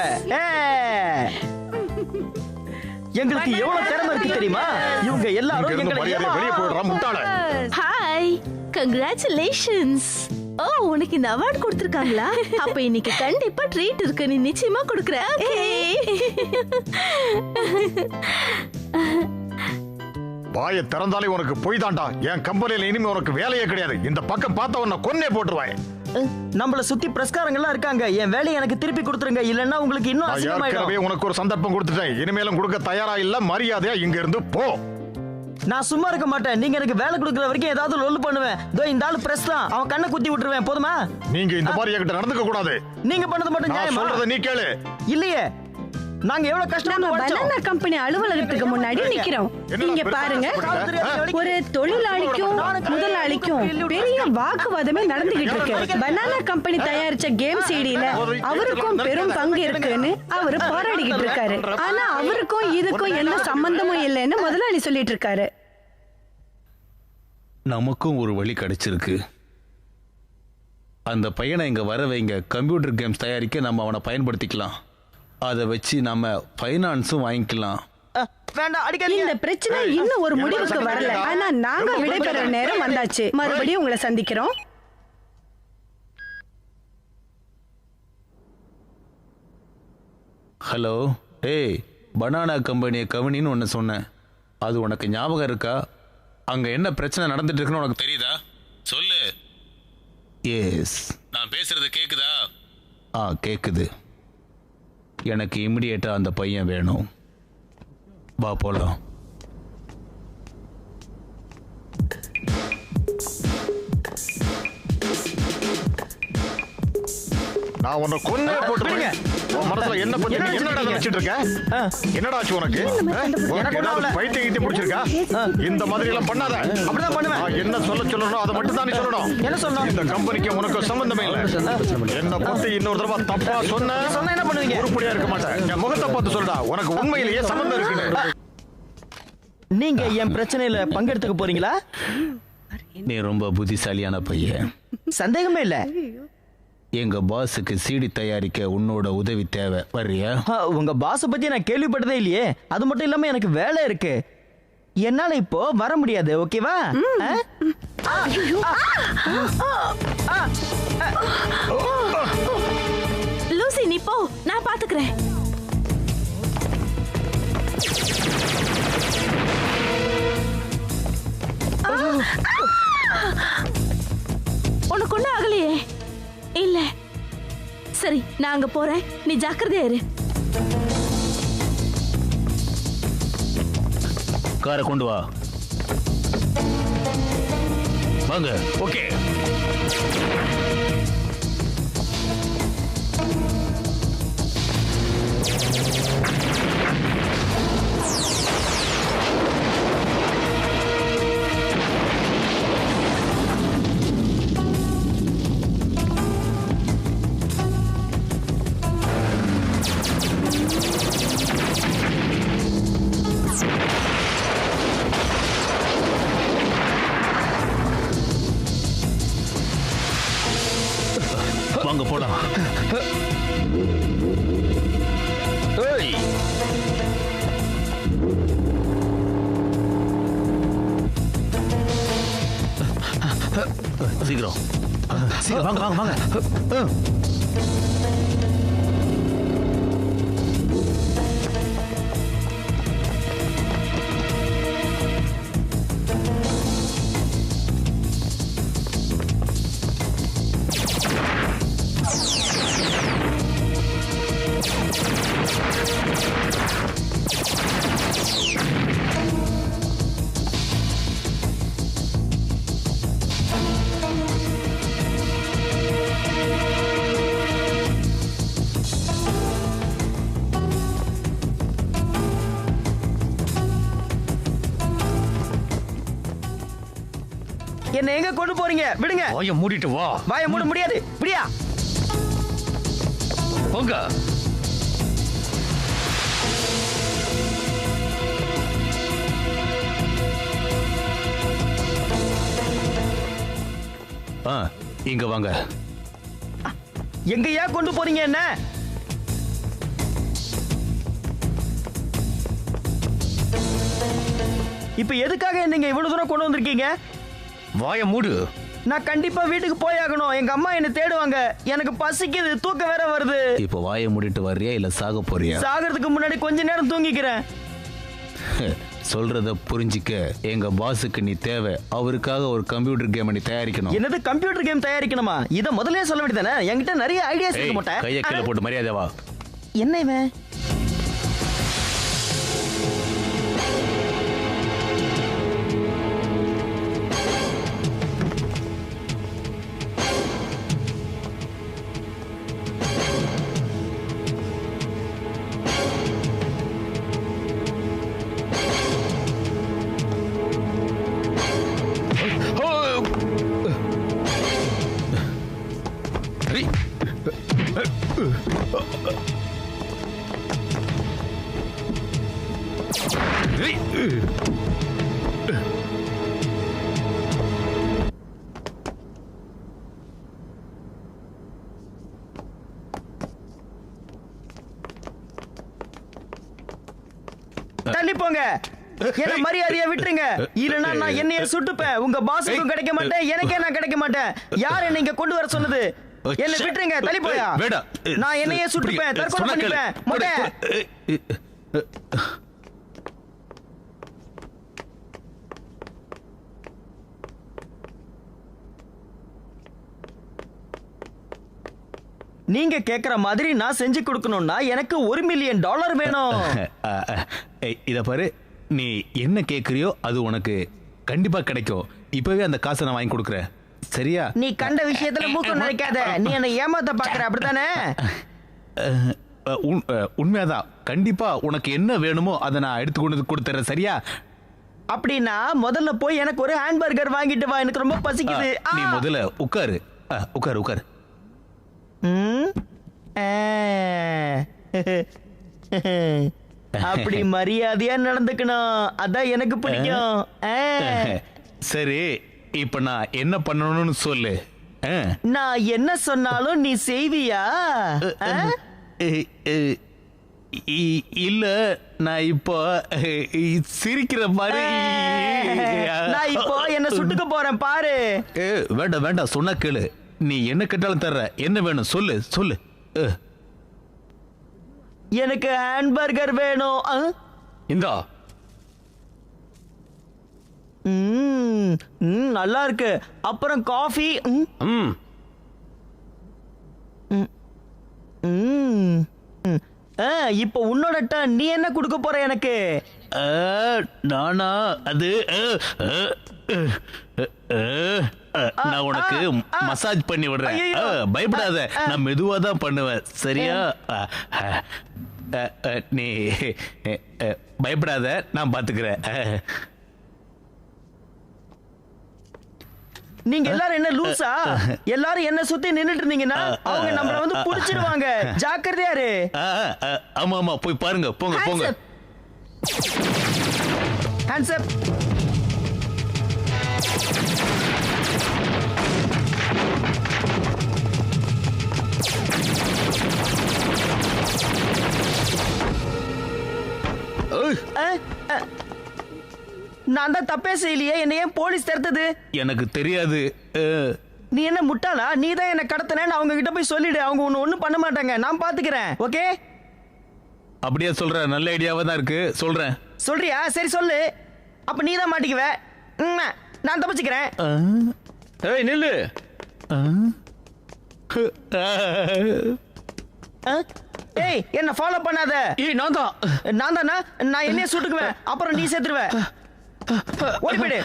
எங்களுக்கு எவ்வளவு திறமை இருக்கு தெரியுமா? இவங்க எல்லாரும் எங்களை வெளியே போடுறா முட்டாள. Hi, congratulations. ஓ, உனக்கு இந்த அவார்ட் கொடுத்திருக்காங்களா? அப்ப இன்னைக்கு கண்டிப்பா ட்ரீட் இருக்கு. நீ நிச்சயமா கொடுக்கற. வாயை திறந்தாலே உனக்கு போய் தாண்டா. என் கம்பெனியில இனிமே உனக்கு வேலையே கிடையாது. இந்த பக்கம் பார்த்த உன்னை கொன்னே போட்டுருவாய். நம்மள சுத்தி பிரஸ்காரங்கள்லாம் இருக்காங்க. என் வேலையை எனக்கு திருப்பி கொடுத்துருங்க, இல்லன்னா உங்களுக்கு இன்னும் அசிங்கமாயிடும். உனக்கு ஒரு சந்தர்ப்பம் கொடுத்துட்டேன். இனிமேலும் கொடுக்க தயாரா இல்ல. மரியாதையா இங்க இருந்து போ. நான் சும்மா இருக்க மாட்டேன். நீங்க எனக்கு வேலை கொடுக்குற வரைக்கும் ஏதாவது லொல்லு பண்ணுவேன். இதோ இந்த ஆளு பிரஸ் தான், அவன் கண்ணை குத்தி விட்டுருவேன். போதுமா? நீங்க இந்த மாதிரி என்கிட்ட நடந்துக்க கூடாது. நீங்க பண்ணது மட்டும் நியாயமா? சொல்றத நீ கேளு. இல்லையே, நாங்க எவ்வளவு கஷ்டப்பட்டு உழைச்சோம். பனானா கம்பெனி அலுவலகத்துக்கு முன்னாடி நிக்கிறோம். இங்க பாருங்க, ஒரு தொழிலாளிக்கும் முதலாளிக்கும் பெரிய வாக்குவாதமே நடந்துகிட்டு இருக்கு. பனானா கம்பெனி தயாரிச்ச கேம் சிடில அவருக்கும் பெரும் பங்கு இருக்குன்னு அவரு போராடிக்கிட்டு இருக்காரு. ஆனா அவருக்கும் இதுக்கும் எந்த சம்பந்தமும் இல்லைன்னு முதலாளி சொல்லிட்டு இருக்காரு. நமக்கும் ஒரு வழி கிடைச்சிருக்கு. அந்த பையனை இங்க வர வைங்க. கம்ப்யூட்டர் கேம்ஸ் தயாரிக்க நம்ம அவனை பயன்படுத்திக்கலாம். அதை வச்சு நம்ம ஃபைனான்ஸும் வாங்கிக்கலாம். வேண்டாம், அடிக்காதீங்க. இந்த பிரச்சனை இன்னும் ஒரு முடிவுக்கு வரல. ஆனா நாங்க விடைபெற நேரம் வந்தாச்சு. மறுபடியும் உங்களை சந்திக்கிறோம். ஹலோ, ஏய், பனானா கம்பெனியை கவனின்னு ஒன்று சொன்னேன். அது உனக்கு ஞாபகம் இருக்கா? அங்கே என்ன பிரச்சனை நடந்துட்டு இருக்குன்னு உனக்கு தெரியுதா? சொல்லு. எஸ், நான் பேசுறது கேக்குதா? கேக்குது. எனக்கு இமிடியேட்டாக அந்த பையன் வேணும். வா போலாம். நான் உன்னை கொன்னே போட்டுருக்கேன். உன் மனசுல என்ன பத்தி நீ என்னடா நினைச்சிட்டு இருக்க? என்னடா ஆச்சு உனக்கு? உனக்கு ஏதாவது பைத்தியம் கிட்ட முடிச்சிருக்கா? இந்த மாதிரி எல்லாம் பண்ணாத. அப்படிதான் பண்ணுவேன். என்ன சொல்லணும் அதை மட்டும் தான் நீ சொல்லணும். என்ன சொல்லணும்? இந்த கம்பெனிக்கு உனக்கு சம்பந்தமே இல்ல. என்ன பத்தி இன்னொரு தடவை தப்பா சொன்னா என்ன பண்ணுவீங்க? உருப்படியா இருக்க மாட்டேன். என் முகத்தை பார்த்து சொல்றா, உனக்கு உண்மையிலேயே சம்பந்தம் இருக்குன்னு. நீங்க என் பிரச்சனையில பங்கெடுத்துக்க போறீங்களா? நீ ரொம்ப புத்திசாலியான பையன், சந்தேகமே இல்ல. எங்க பாஸுக்கு சீடி தயாரிக்க உன்னோட உதவி தேவை. வர்றியா? உங்க பாஸ பத்தி நான் கேள்விப்பட்டதே இல்லையே. அது மட்டும் இல்லாம எனக்கு வேலை இருக்கு. என்னால இப்போ வர முடியாது. ஓகேவா? லூசி நீ போ, நான் பாத்துக்கிறேன். உனக்கு ஒண்ணும் ஆகலையே? இல்ல. சரி, நான் அங்க போறேன். நீ ஜாக்கிரதையா இரு. காரை கொண்டு வா. வாங்க. ஓகே. வாங்க போலாம். சீக்கிரம் வாங்க வாங்க வாங்க. என்ன எங்க கொண்டு போறீங்க? விடுங்க. வாயை மூடிட்டு வா. வாயை மூட முடியாது. விடியா? போங்க. இங்க வாங்க. எங்கயா கொண்டு போறீங்க என்ன? இப்ப எதுக்காக நீங்க இவ்வளவு தூரம் கொண்டு வந்திருக்கீங்க? வாயை மூடு. நான் கண்டிப்பா வீட்டுக்கு போயாகணும். எங்க அம்மா என்ன தேடுவாங்க. எனக்கு பசிக்குது, தூக்கம் வேற வருது. இப்போ வாயை மூடிட்டு வர்றியா இல்ல சாக போறியா? சாகிறதுக்கு முன்னாடி கொஞ்ச நேரம் தூங்கிக்கிறேன். சொல்றத புரிஞ்சிக்க. எங்க பாஸுக்கு நீ தேவை. அவருக்காக ஒரு கம்ப்யூட்டர் கேம் நீ தயாரிக்கணும். என்னது கம்ப்யூட்டர் கேம் தயாரிக்கணுமா? இத முதல்லயே சொல்ல வேண்டியதானே? என்கிட்ட நிறைய ஐடியாஸ் இருக்க மாட்டேன். கையை கீழே போட்டு மரியாதை வா. என்ன இவன்? தள்ளி போங்க. என்ன மரியாதையா விட்டுருங்க, இல்லனா நான் என்னைய சுட்டுப்பேன். உங்க பாஸுக்கும் கிடைக்க மாட்டேன், எனக்கே நான் கிடைக்க மாட்டேன். யார் என்ன இங்க கொண்டு வர சொன்னது? என்ன விட்டுருங்க, தள்ளி போயா. நான் என்னையே சுட்டுப்பேன், தற்கொலை பண்ணிப்பேன். மொட்டை நீங்க கேக்குற மாதிரி நான் செஞ்சு கொடுக்கணும்னா எனக்கு $1 மில்லியன் வேணும். இத பாரு, நீ என்ன கேக்குறியோ அது உனக்கு கண்டிப்பா கிடைக்கும். இப்பவே அந்த காசை நான் வாங்கி கொடுக்குறேன், சரியா? நீ கண்ட விஷயத்துல மூக்க நினைக்காத. நீ என்ன ஏமாத்த பாக்குற, அப்படித்தானே? உண்மையாதான். கண்டிப்பா உனக்கு என்ன வேணுமோ அதை நான் எடுத்து கொண்டு கொடுத்துறேன், சரியா? அப்படின்னா முதல்ல போய் எனக்கு ஒரு ஹாம்பர்கர் வாங்கிட்டு வா, எனக்கு ரொம்ப பசிக்குது. நீ முதல்ல உட்காரு. உட்காரு உட்காரு. அப்படி மரியாதையா நடந்துக்கணும், அதான் எனக்கு பிடிக்கும். சரி, இப்ப நான் என்ன பண்ணணும்னு சொல்லு. நான் என்ன சொன்னாலும் நீ செய்வியா? இல்ல, நான் இப்போ சிரிக்கிற மாதிரி. நான் இப்போ என்ன சுட்டுக்க போறேன் பாரு. வேண்டாம் வேண்டாம், சொன்னா கேளு. நீ என்ன கேட்டாலும் தர்ற. என்ன வேணும் சொல்லு சொல்லு. எனக்கு ஹாம்பர்கர் வேணும். இந்தா. நல்லா இருக்கு. அப்புறம் காஃபி. இப்போ உன்னோட டர்ன். நீ என்ன கொடுக்க போற எனக்கு? நானா? அது நான் உனக்கு மசாஜ் பண்ணி விடுறேன். பயப்படாத, நான் மெதுவா தான் பண்ணுவேன், சரியா? நீ பயப்படாத, நான் பாத்துக்கிறேன். நீங்க எல்லாரும் என்ன லூசா? எல்லாரும் என்ன சுத்தி நின்னுட்டு இருந்தீங்கன்னா அவங்க நம்மள வந்து புடிச்சிடுவாங்க. ஜாக்கிரதையா இரு. ஆமா ஆமா, போய் பாருங்க. போங்க போங்க. Hands up. நான் தான் தப்பே செய்யலையே, என்ன ஏன் போலீஸ் தடுத்தது? எனக்கு தெரியாது. நீ என்ன முட்டாளா? நீ தான் என்ன கடத்தினேன்னு அவங்க கிட்ட போய் சொல்லிடு. அவங்க ஒன்னும் பண்ண மாட்டாங்க, நான் பாத்துக்கிறேன். ஓகே? அப்படியே சொல்ற? நல்ல ஐடியாவா தான் இருக்கு, சொல்றேன். சொல்றியா? சரி சொல்லு. அப்ப நீ தான் மாட்டிக்குவ. நான் தப்பிச்சுக்கிறேன். ஏய் நில்லு. ஏய், என்ன ஃபாலோ பண்ணாத. நான் தான். நான் தானா? நான் என்னைய சுட்டுக்குவேன், அப்புறம் நீ செத்துருவ. ஓடி போயிடு.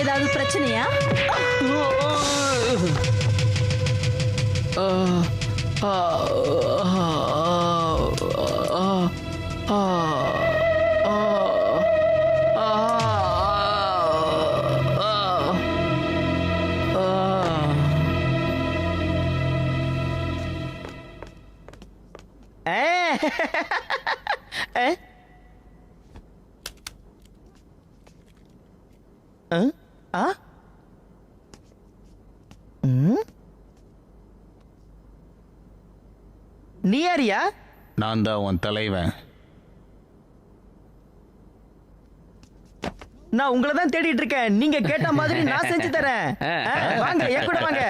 ஏதாவது பிரச்சனையா? நீ யாரியா? நான் தான் உன் தலைவன். நான் உங்களை தான் தேடிட்டு இருக்கேன். நீங்க கேட்ட மாதிரி நான் செஞ்சு தரேன். வாங்க, என் கூட வாங்க.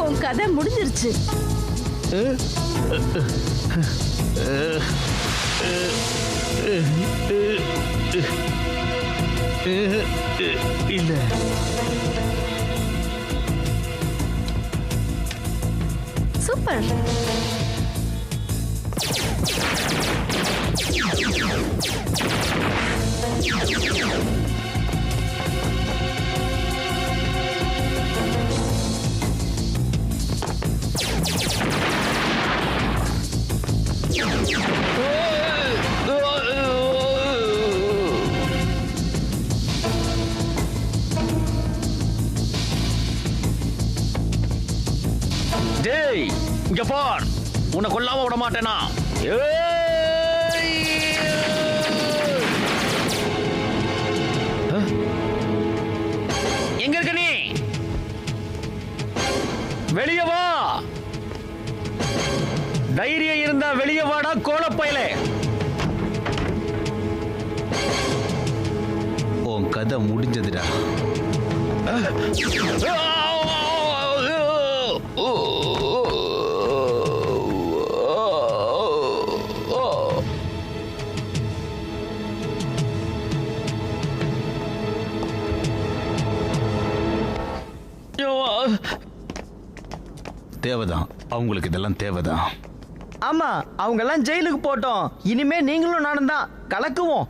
உன் கதை முடிஞ்சிருச்சு. இல்ல, சூப்பர். டேய், இங்க பார், உன்னை கொல்லாம விட மாட்டேனா? எங்க இருக்க நீ? வெளியே வா. தைரியம் இருந்தா வெளியே வாடா கோலப்பையிலே. உன் கதை முடிஞ்சதுடா. தேவைதான், அவங்களுக்கு இதெல்லாம் தேவைதான். ஆமா, அவங்க எல்லாம் ஜெயிலுக்கு போட்டோம். இனிமே நீங்களும் நானும் தான் கலக்குவோம்.